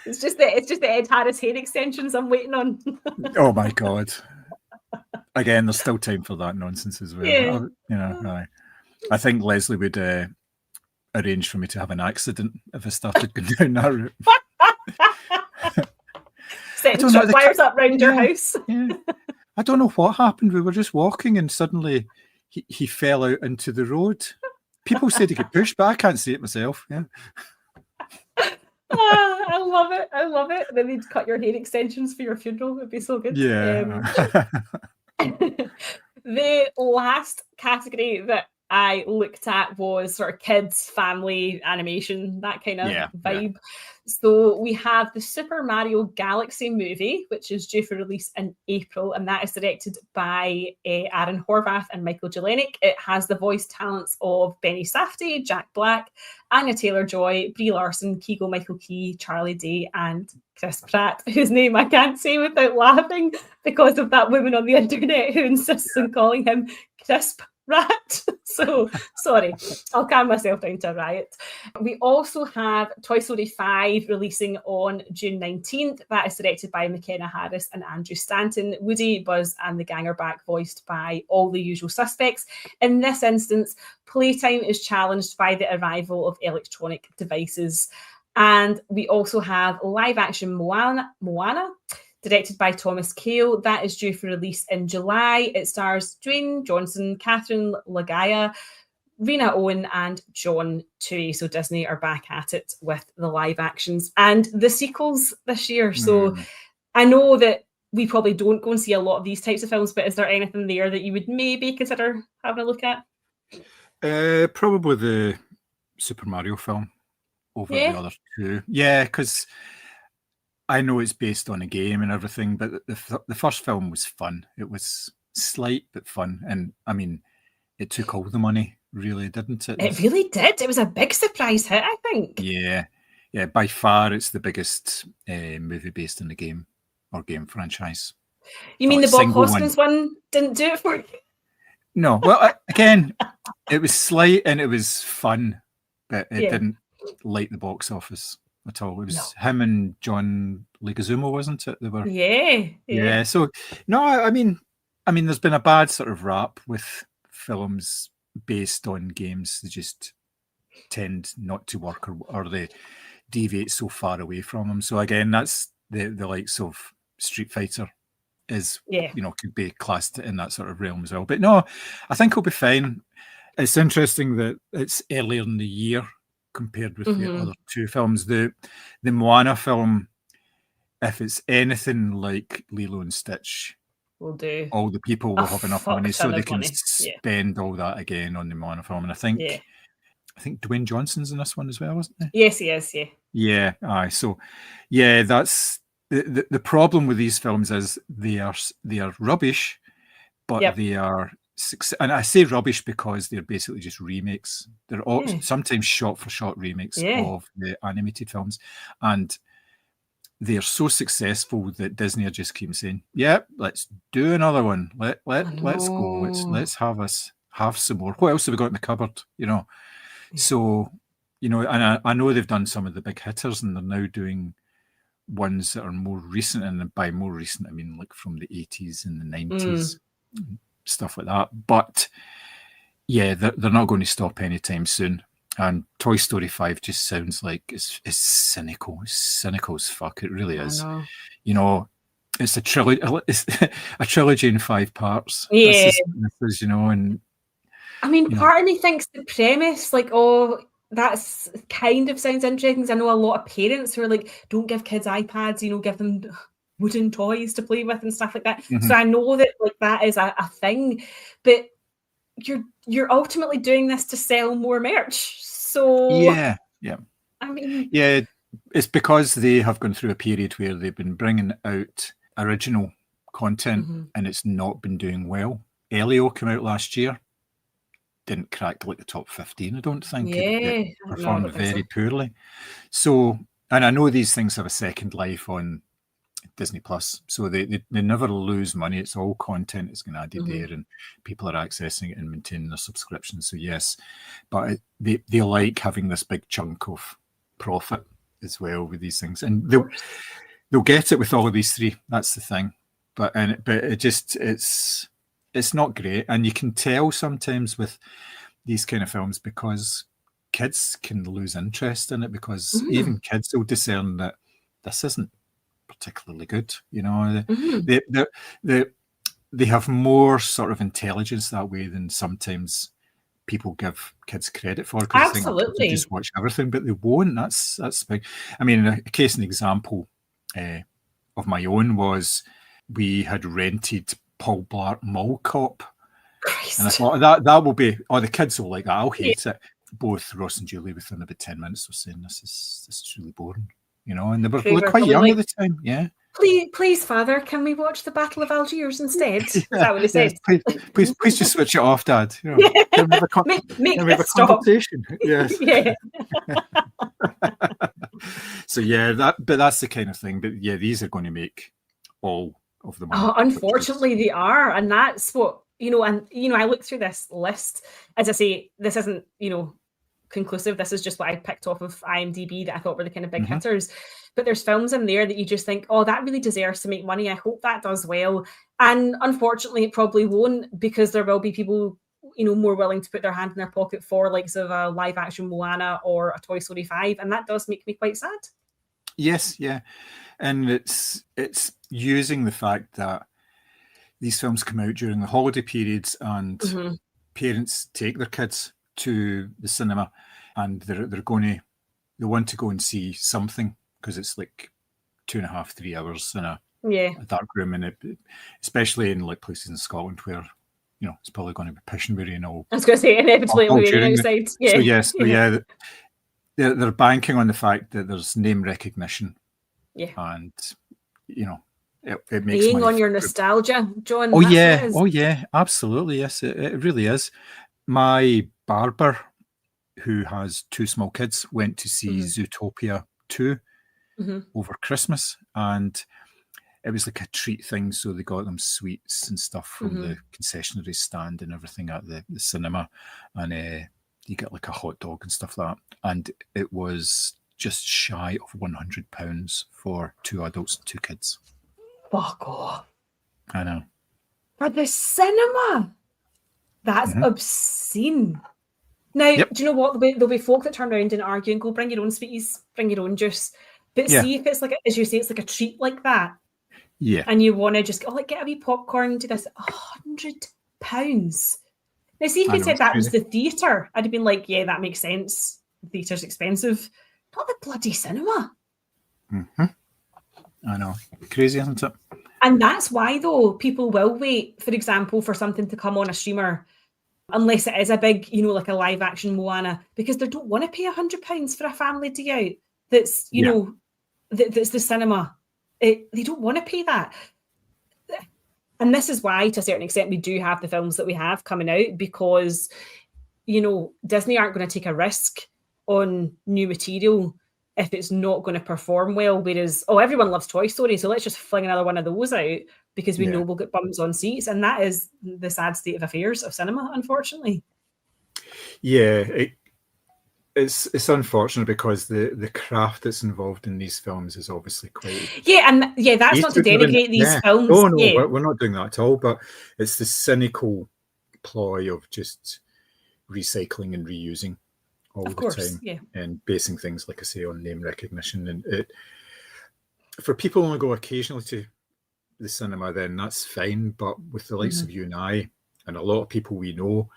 It's just the Ed Harris hair extensions I'm waiting on. Oh my God. Again, there's still time for that nonsense as well. I think Leslie would arrange for me to have an accident if I started going down that route. Setting tripwires up round your house. I don't know what happened. We were just walking and suddenly he fell out into the road. People said he could push, but I can't see it myself. I love it. I love it. Then they'd cut your hair extensions for your funeral. It'd be so good. Yeah. The last category that I looked at was sort of kids, family, animation, that kind of vibe. Yeah. So we have the Super Mario Galaxy movie, which is due for release in April, and that is directed by Aaron Horvath and Michael Jelenic. It has the voice talents of Benny Safdie, Jack Black, Anya Taylor-Joy, Brie Larson, Keegan-Michael Key, Charlie Day, and Chris Pratt, whose name I can't say without laughing because of that woman on the internet who insists on calling him Crisp Rat. So sorry, I'll calm myself down to a riot. We also have Toy Story 5 releasing on June 19th. That is directed by McKenna Harris and Andrew Stanton. Woody, Buzz and the gang are back, voiced by all the usual suspects. In this instance, playtime is challenged by the arrival of electronic devices. And we also have live-action Moana, directed by Thomas Kail. That is due for release in July. It stars Dwayne Johnson, Catherine Lagaya, Rena Owen, and John Tui. So Disney are back at it with the live actions and the sequels this year. So I know that we probably don't go and see a lot of these types of films, but is there anything there that you would maybe consider having a look at? Probably the Super Mario film over the other two. Yeah, because I know it's based on a game and everything, but the first film was fun. It was slight but fun. And I mean, it took all the money, really, didn't it? It really did. It was a big surprise hit, I think. Yeah. Yeah, by far it's the biggest movie based on the game or game franchise. You mean the Bob Hoskins one didn't do it for you? No. Well, again, it was slight and it was fun, but it didn't light the box office at all. It was him and John Leguizamo, wasn't it? They were. Yeah. So no, I mean, there's been a bad sort of rap with films based on games. They just tend not to work, or they deviate so far away from them. So again, that's the likes of Street Fighter is, could be classed in that sort of realm as well. But no, I think it'll be fine. It's interesting that it's earlier in the year compared with the other two films. The Moana film, if it's anything like Lilo and Stitch, will do. All the people will have enough money so they can spend all that again on the Moana film. And I think Dwayne Johnson's in this one as well, isn't he? Yes, he is. Yeah. Aye. So, yeah, that's the problem with these films is they are rubbish, but they are. And I say rubbish because they're basically just remakes. They're all sometimes shot-for-shot remakes of the animated films, and they're so successful that Disney are just keep saying, let's do another one. Let's go. Let's have some more. What else have we got in the cupboard? So, and I know they've done some of the big hitters, and they're now doing ones that are more recent. And by more recent, I mean like from the 80s and the 90s, stuff like that. But yeah, they're not going to stop anytime soon. And Toy Story 5 just sounds like it's cynical. It's cynical as fuck. It really is. It's a trilogy. It's a trilogy in 5 parts. Yeah. This is, and I mean, part of me thinks the premise, like, that's kind of sounds interesting. Because I know a lot of parents who are like, don't give kids iPads, give them wooden toys to play with and stuff like that. So I know that like that is a thing, but you're ultimately doing this to sell more merch. So yeah. I mean, it's because they have gone through a period where they've been bringing out original content and it's not been doing well. Elio came out last year, didn't crack like the top 15. I don't think it performed very poorly. So, and I know these things have a second life on Disney Plus, so they never lose money. It's all content is going to added there, and people are accessing it and maintaining their subscription. So yes, but they like having this big chunk of profit as well with these things, and they'll get it with all of these 3. That's the thing. But it just it's not great, and you can tell sometimes with these kind of films because kids can lose interest in it because even kids will discern that this isn't particularly good. They have more sort of intelligence that way than sometimes people give kids credit for, because they think kids just watch everything, but they won't. That's big. I mean, a case and example of my own was we had rented Paul Blart Mall Cop. Christ. And I thought that will be, the kids will like that. I'll hate it. Both Ross and Julie within about 10 minutes were saying this is really boring, and they were quite young at the time. Yeah. Please, Father, can we watch the Battle of Algiers instead? Is that what they said? Please just switch it off, Dad. Can we have a conversation? Yes. Yeah. So that's the kind of thing. But yeah, these are going to make all of the money. Oh, unfortunately, they are, and that's what I looked through this list. As I say, this isn't conclusive. This is just what I picked off of IMDb that I thought were the kind of big hitters. But there's films in there that you just think, oh, that really deserves to make money. I hope that does well. And unfortunately, it probably won't, because there will be people, more willing to put their hand in their pocket for likes of a live action Moana or a Toy Story 5. And that does make me quite sad. Yes, yeah. And it's using the fact that these films come out during the holiday periods, and parents take their kids to the cinema, and they want to go and see something, because it's like 2.5, 3 hours in a dark room, and especially in like places in Scotland where it's probably going to be Pishenbury and all. I was going to say inevitably raining outside. Yeah. So yes, but they're banking on the fact that there's name recognition. Yeah, and it makes playing on your nostalgia, John. Oh yeah, absolutely. Yes, it really is. My barber, who has 2 small kids, went to see Zootopia 2 over Christmas, and it was like a treat thing. So they got them sweets and stuff from the concessionary stand and everything at the cinema, and you get like a hot dog and stuff like that. And it was just shy of £100 for 2 adults and 2 kids. Fuck off. I know. For the cinema? That's obscene. Now, do you know what? There'll be folk that turn around and argue and go, bring your own sweeties, bring your own juice. But see if it's like, as you say, it's like a treat like that. Yeah. And you want to just get a wee popcorn, do this. £100. Now, see if you said that was the theatre, I'd have been like, yeah, that makes sense. The theatre's expensive. Not the bloody cinema. I know. Crazy, isn't it? And that's why, though, people will wait, for example, for something to come on a streamer, unless it is a big, like a live action Moana, because they don't want to pay £100 for a family day out. That's, that's the cinema. They don't want to pay that. And this is why, to a certain extent, we do have the films that we have coming out, because, Disney aren't going to take a risk on new material if it's not going to perform well. Whereas, everyone loves Toy Story, so let's just fling another one of those out, because we know we'll get bums on seats. And that is the sad state of affairs of cinema, unfortunately. Yeah, it's unfortunate, because the craft that's involved in these films is obviously quite... Yeah, that's not to denigrate these films. Oh, no, we're not doing that at all, but it's the cynical ploy of just recycling and reusing all the time, and basing things, like I say, on name recognition. And for people who only go occasionally to the cinema, then that's fine. But with the likes of you and I, and a lot of people we know,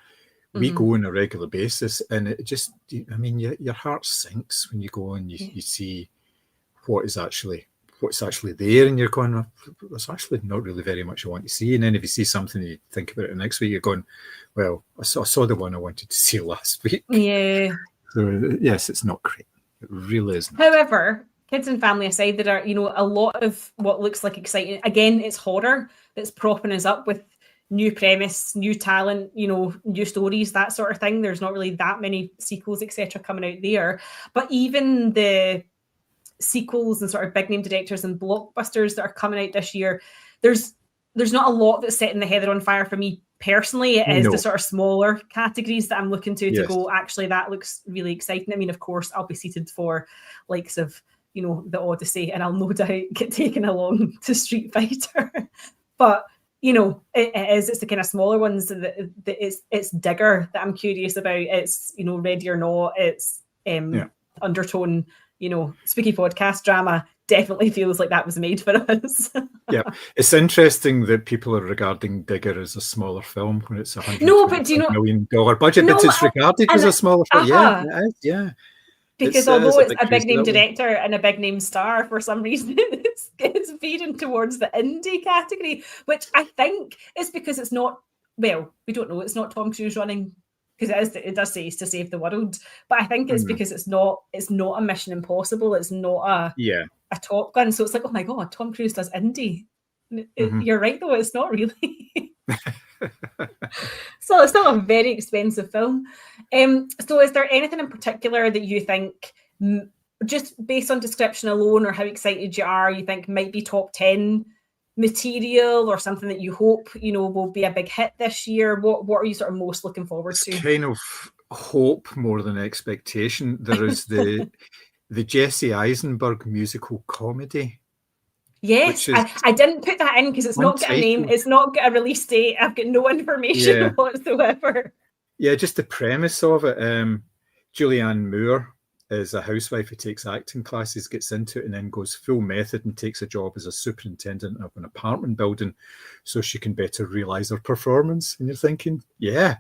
we go on a regular basis, and it just, your heart sinks when you go and you see what's actually there, and you're going, there's actually not really very much I want to see. And then if you see something, you think about it next week, you're going, well, I saw the one I wanted to see last week. Yeah. So yes, it's not great. It really isn't. However, kids and family aside, there are, a lot of what looks like exciting. Again, it's horror that's propping us up with new premise, new talent, new stories, that sort of thing. There's not really that many sequels, etc., coming out there. But even the sequels and sort of big name directors and blockbusters that are coming out this year, there's not a lot that's setting the heather on fire for me personally. It is the sort of smaller categories that I'm looking to go, actually, that looks really exciting. Of course, I'll be seated for likes of, the Odyssey, and I'll no doubt get taken along to Street Fighter. But it's the kind of smaller ones that it's Digger that I'm curious about. It's, Ready or Not. It's Undertone, spooky podcast drama, definitely feels like that was made for us. Yeah, it's interesting that people are regarding Digger as a smaller film when it's $125 million budget, but it's regarded as a smaller film. Yeah, it is, yeah. Because although it's a big name director and a big name star, for some reason it's veering towards the indie category, which I think is because it's not, well, we don't know, it's not Tom Cruise running, because it does say it's to save the world, but I think it's because it's not a Mission Impossible, it's not a Top Gun, so it's like, oh my god, Tom Cruise does indie. You're right though, it's not really. So it's still a very expensive film. So is there anything in particular that you think, just based on description alone or how excited you are, you think might be top 10 material, or something that you hope, will be a big hit this year? What are you sort of most looking forward to? It's kind of hope more than expectation. There is the Jesse Eisenberg musical comedy. Yes, I didn't put that in because it's not got a name, it's not got a release date, I've got no information whatsoever. Yeah, just the premise of it. Julianne Moore is a housewife who takes acting classes, gets into it, and then goes full method and takes a job as a superintendent of an apartment building so she can better realise her performance. And you're thinking, yeah,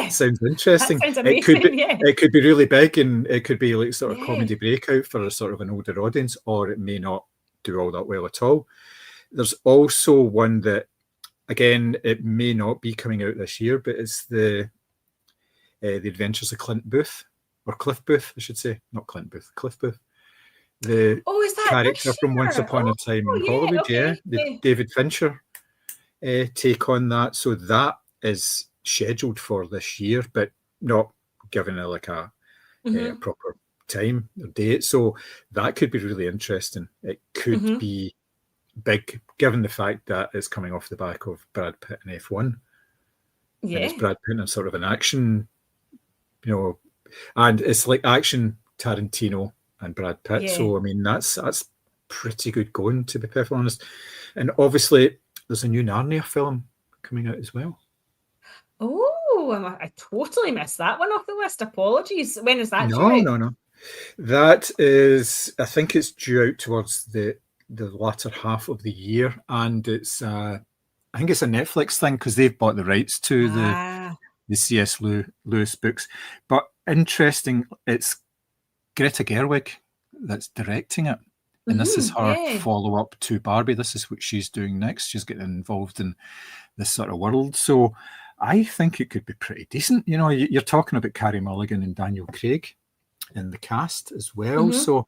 sounds interesting. That sounds amazing, it could be really big, and it could be like sort of comedy breakout for a sort of an older audience, or it may not do all that well at all. There's also one that, again, it may not be coming out this year, but it's the Adventures of Cliff Booth, I should say, not Clint Booth, Cliff Booth. The is that character from Once Upon a Time in Hollywood, the David Fincher take on that. So that is scheduled for this year, but not given a proper time or date. So that could be really interesting. It could be big, given the fact that it's coming off the back of Brad Pitt in F1. Yeah. And it's Brad Pitt in sort of an action, and it's like action Tarantino and Brad Pitt. Yeah. So, I mean, that's pretty good going, to be perfectly honest. And obviously, there's a new Narnia film coming out as well. Oh, I totally missed that one off the list. Apologies. When is that due out? No. That is, I think it's due out towards the latter half of the year, and it's I think it's a Netflix thing because they've bought the rights to the C.S. Lewis books. But interesting, it's Greta Gerwig that's directing it, and this is her follow-up to Barbie. This is what she's doing next. She's getting involved in this sort of world, so I think it could be pretty decent. You're talking about Carey Mulligan and Daniel Craig in the cast as well, so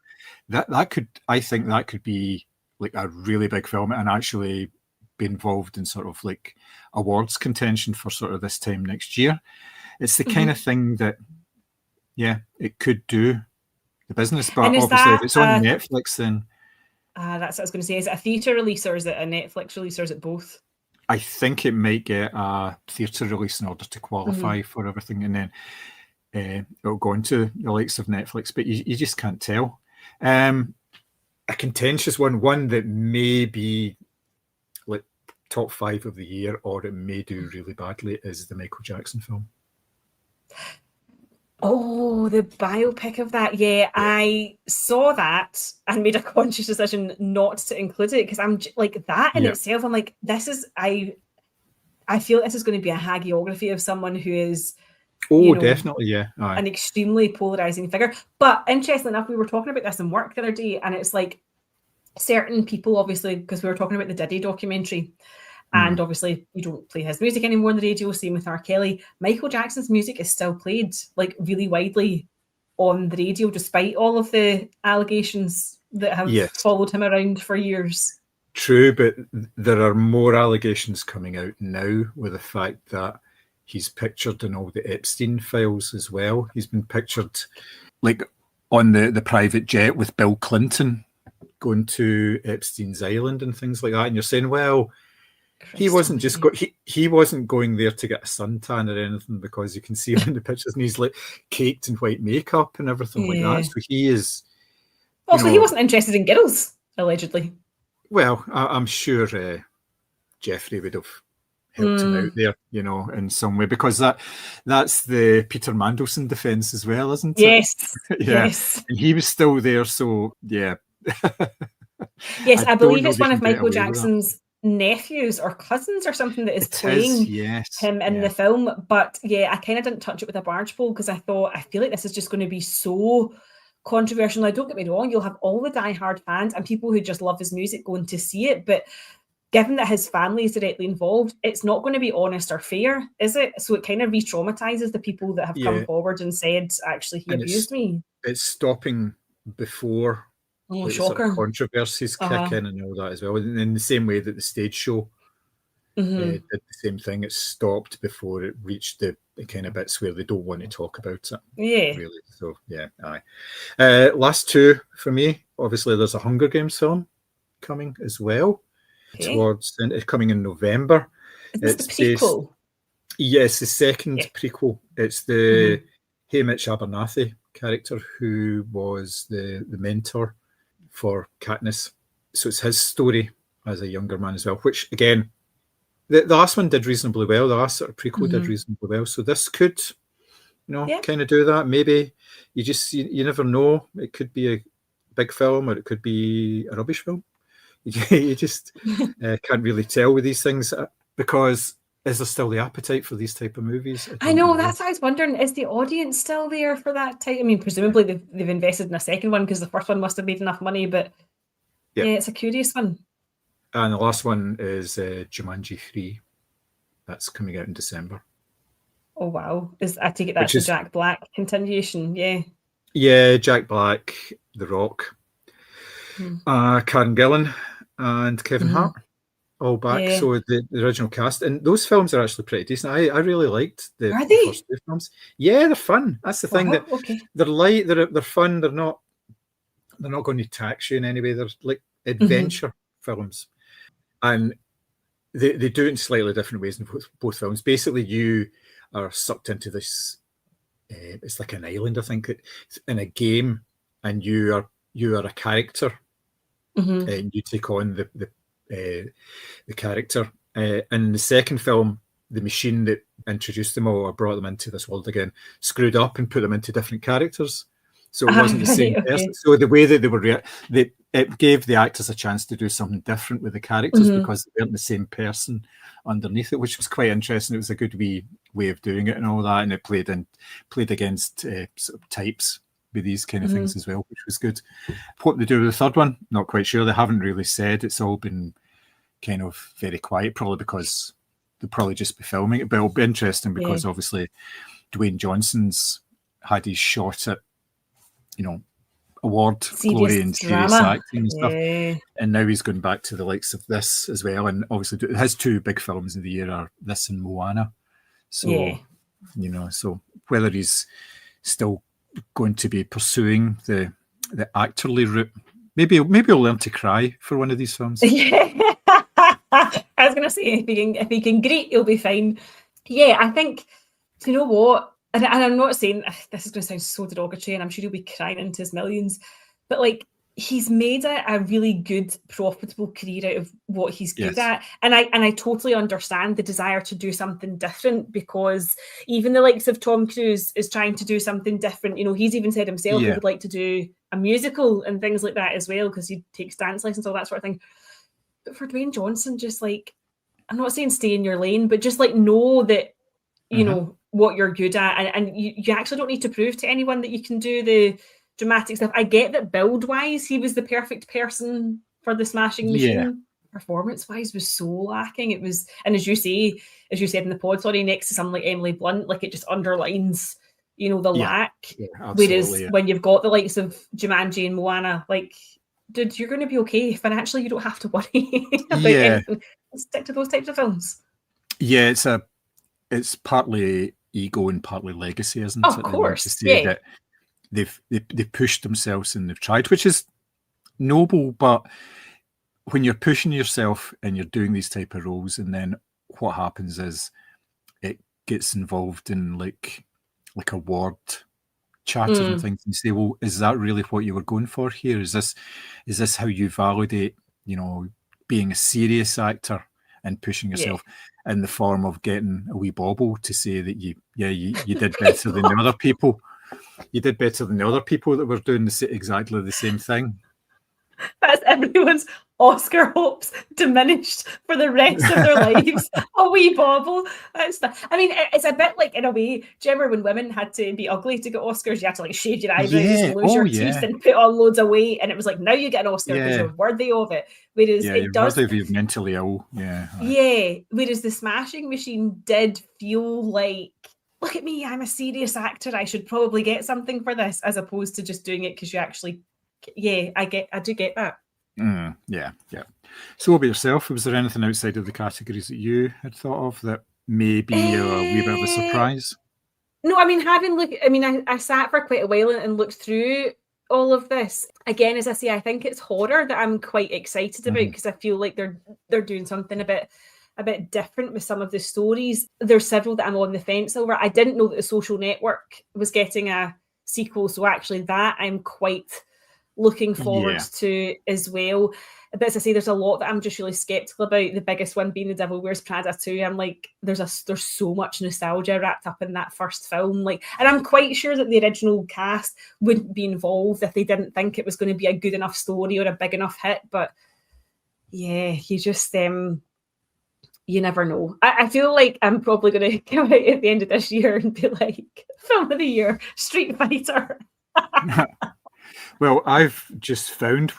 that could, I think that could be like a really big film and actually be involved in sort of like awards contention for sort of this time next year. It's the kind of thing that it could do the business, but obviously if it's on Netflix, then that's what I was going to say. Is it a theatre release or is it a Netflix release or is it both? I think it might get a theatre release in order to qualify for everything, and then it'll go into the likes of Netflix, but you just can't tell. A contentious one that may be like top 5 of the year, or it may do really badly, is the Michael Jackson film. Oh, the biopic of that. Yeah, I saw that and made a conscious decision not to include it because I'm like, that in itself, I'm like, I feel this is going to be a hagiography of someone who is definitely, an extremely polarizing figure. But interestingly enough, we were talking about this in work the other day, and it's like certain people, obviously, because we were talking about the Diddy documentary, and obviously you don't play his music anymore on the radio, same with R. Kelly. Michael Jackson's music is still played like really widely on the radio, despite all of the allegations that have followed him around for years. True, but there are more allegations coming out now with the fact that he's pictured in all the Epstein files as well. He's been pictured like on the private jet with Bill Clinton going to Epstein's Island and things like that. And you're saying, well, he wasn't just he wasn't going there to get a suntan or anything, because you can see him in the pictures and he's like caked in white makeup and everything like that. So he is. Also, he wasn't interested in girls, allegedly. Well, I'm sure Jeffrey would have helped him out there, in some way, because that's the Peter Mandelson defense as well, isn't it? Yes. Yes. And he was still there, so Yes, I believe it's they one can of get Michael away with that. Jackson's nephews or cousins or something that is It playing is, yes. him in the film. But yeah, I kind of didn't touch it with a barge pole because I thought, I feel like this is just going to be so controversial. Now, don't get me wrong, you'll have all the diehard fans and people who just love his music going to see it, but given that his family is directly involved, it's not going to be honest or fair, is it? So it kind of re-traumatizes the people that have come forward and said, actually, he abused me. It's stopping before the sort of controversies kick in and all that as well. And in the same way that the stage show did the same thing, it stopped before it reached the kind of bits where they don't want to talk about it. Yeah. Really. So, yeah, aye. Last two for me, obviously, there's a Hunger Games film coming as well. Coming in November. Is this the prequel? Yes, the second prequel. It's the Haymitch Abernathy character who was the mentor for Katniss. So it's his story as a younger man as well, which again, the last one did reasonably well. The last sort of prequel did reasonably well. So this could, kind of do that. Maybe you never know. It could be a big film or it could be a rubbish film. You just can't really tell with these things because is there still the appetite for these type of movies? I know. That's what I was wondering. Is the audience still there for that type? I mean, presumably they've invested in a second one because the first one must have made enough money, but yeah, it's a curious one. And the last one is Jumanji 3. That's coming out in December. Oh, wow. I take it that's the Jack Black continuation, yeah. Yeah, Jack Black, The Rock, Karen Gillan, and Kevin Hart, all back. Yeah. So the original cast. And those films are actually pretty decent. I really liked the first two films. Yeah, they're fun. That's the thing. They're light, they're fun, they're not going to tax you in any way. They're like adventure films. And they do it in slightly different ways in both films. Basically, you are sucked into this. It's like an island, I think, in a game, and you are a character, and you take on the character. In the second film, the machine that introduced them all or brought them into this world again screwed up and put them into different characters. So it wasn't the same person. So the way that they were, it gave the actors a chance to do something different with the characters because they weren't the same person underneath it, which was quite interesting. It was a good way of doing it and all that, and it played against sort of types with these kind of things as well, which was good. What they do with the third one, not quite sure. They haven't really said. It's all been kind of very quiet, probably because they'll probably just be filming it. But it'll be interesting because obviously Dwayne Johnson's had his shot at award glory and serious acting and stuff, and now he's going back to the likes of this as well. And obviously his two big films of the year are this and Moana. So so whether he's still going to be pursuing the actorly route, maybe he'll learn to cry for one of these films. I was going to say if he can greet, he'll be fine. Yeah, I think, you know what? And I'm not saying this is going to sound so derogatory, and I'm sure he'll be crying into his millions, but like he's made a really good, profitable career out of what he's good at, and I totally understand the desire to do something different because even the likes of Tom Cruise is trying to do something different. He's even said himself he would like to do a musical and things like that as well because he takes dance lessons, all that sort of thing. But for Dwayne Johnson, just like, I'm not saying stay in your lane, but just like know that you know what you're good at, and you actually don't need to prove to anyone that you can do the dramatic stuff. I get that build wise he was the perfect person for the Smashing Machine. Performance wise was so lacking. It was, and as you said in the pod, next to someone like Emily Blunt, like it just underlines the lack. Whereas when you've got the likes of Jumanji and Moana, like, dude, you're going to be okay financially. You don't have to worry about anything. Stick to those types of films. Yeah, it's partly ego and partly legacy, isn't it? Of course, to say that they've pushed themselves and they've tried, which is noble. But when you're pushing yourself and you're doing these type of roles, and then what happens is it gets involved in like award chatter and things, and you say, well, is that really what you were going for here? Is this how you validate, being a serious actor and pushing yourself in the form of getting a wee bauble to say that you did better than the other people. You did better than the other people that were doing exactly the same thing. That's everyone's Oscar hopes diminished for the rest of their lives. A wee bauble. I mean, it's a bit like, in a way, do you remember when women had to be ugly to get Oscars? You had to like shave your eyebrows and lose your teeth and put on loads of weight, and it was like, now you get an Oscar because you're worthy of it. Whereas it does, worthy of being mentally ill. Whereas the Smashing Machine did feel like, look at me, I'm a serious actor, I should probably get something for this, as opposed to just doing it because you actually, I do get that. Yeah. So what about yourself? Was there anything outside of the categories that you had thought of that may be a wee bit of a surprise? No, I mean, I sat for quite a while and looked through all of this. Again, as I say, I think it's horror that I'm quite excited about, because I feel like they're doing something a bit different with some of the stories. There's several that I'm on the fence over. I didn't know that The Social Network was getting a sequel, so actually that I'm quite looking forward to as well. But as I say, there's a lot that I'm just really skeptical about. The biggest one being The Devil Wears Prada 2. I'm like, there's so much nostalgia wrapped up in that first film. Like, and I'm quite sure that the original cast wouldn't be involved if they didn't think it was going to be a good enough story or a big enough hit. But yeah, you just you never know. I feel like I'm probably going to come out at the end of this year and be like, Film of the Year, Street Fighter. Well, I've just found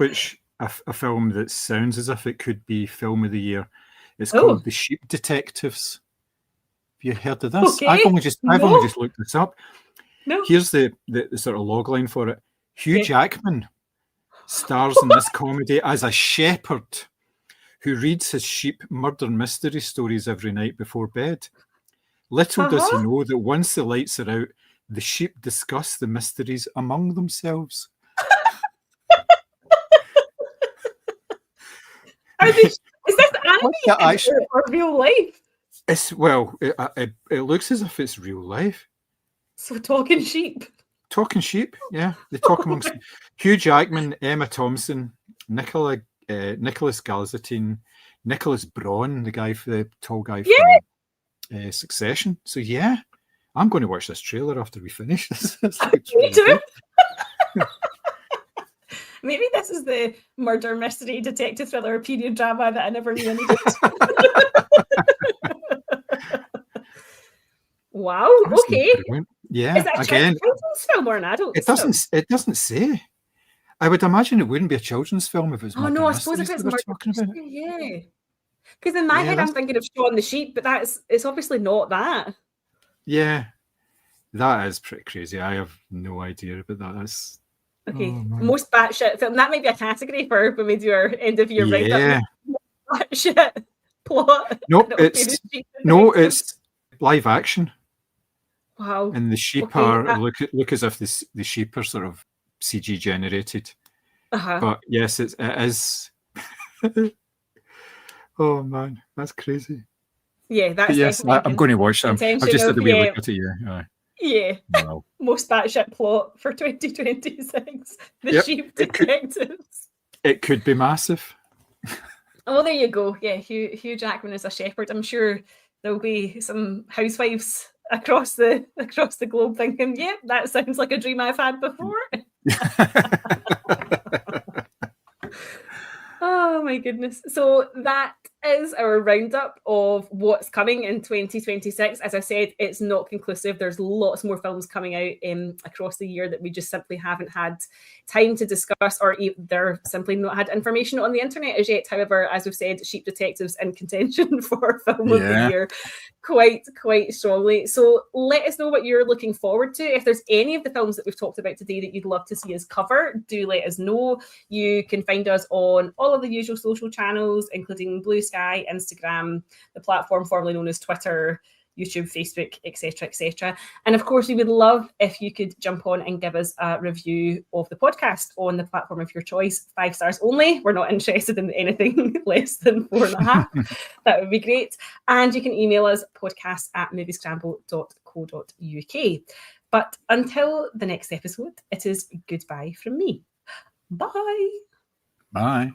a film that sounds as if it could be Film of the Year. It's called The Sheep Detectives. Have you heard of this? Okay. I've only just looked this up. No. Here's the sort of logline for it. Hugh Jackman stars in this comedy as a shepherd who reads his sheep murder mystery stories every night before bed. Little does he know that once the lights are out, the sheep discuss the mysteries among themselves. Is this animated or real life? It looks as if it's real life. So talking sheep. Talking sheep, yeah. They talk amongst Hugh Jackman, Emma Thompson, Nicholas Galzatine, Nicholas Braun, the tall guy from Succession. So yeah, I'm going to watch this trailer after we finish this. Me too. Maybe this is the murder mystery detective thriller period drama that I never knew I needed. Wow. Okay. Yeah. Is that a children's film or an adult? It doesn't say. I would imagine it wouldn't be a children's film if it was. Oh no, I suppose if it's murder mystery, yeah. Because in my head, I'm thinking of Shaun the Sheep, but it's obviously not that. Yeah, that is pretty crazy. I have no idea about that. That's. Okay, most batshit film. That might be a category for when we do our end of year roundup. Batshit plot. It's live action. Wow. And the sheep look as if the sheep are sort of CG generated. But yes, it is. Oh man, that's crazy. Yeah, that's. Yes, I'm going to watch them. I've just had a wee look at it. Yeah. Wow. Most batshit plot for 2026. The Sheep Detectives. It could be massive. Oh, there you go. Yeah, Hugh Jackman is a shepherd. I'm sure there'll be some housewives across the globe thinking, yeah, that sounds like a dream I've had before. Oh my goodness. So that is our roundup of what's coming in 2026. As I said, it's not conclusive. There's lots more films coming out across the year that we just simply haven't had time to discuss, or they're simply not had information on the internet as yet. However, as we've said, Sheep Detectives in contention for Film of the Year quite strongly. So let us know what you're looking forward to. If there's any of the films that we've talked about today that you'd love to see us cover, do let us know. You can find us on all of the usual social channels, including Blue Sky, Instagram, the platform formerly known as Twitter, YouTube, Facebook, etc. And of course, we would love if you could jump on and give us a review of the podcast on the platform of your choice. 5 stars only. We're not interested in anything less than 4.5. That would be great. And you can email us podcast@moviescramble.co.uk. But until the next episode, it is goodbye from me. Bye. Bye.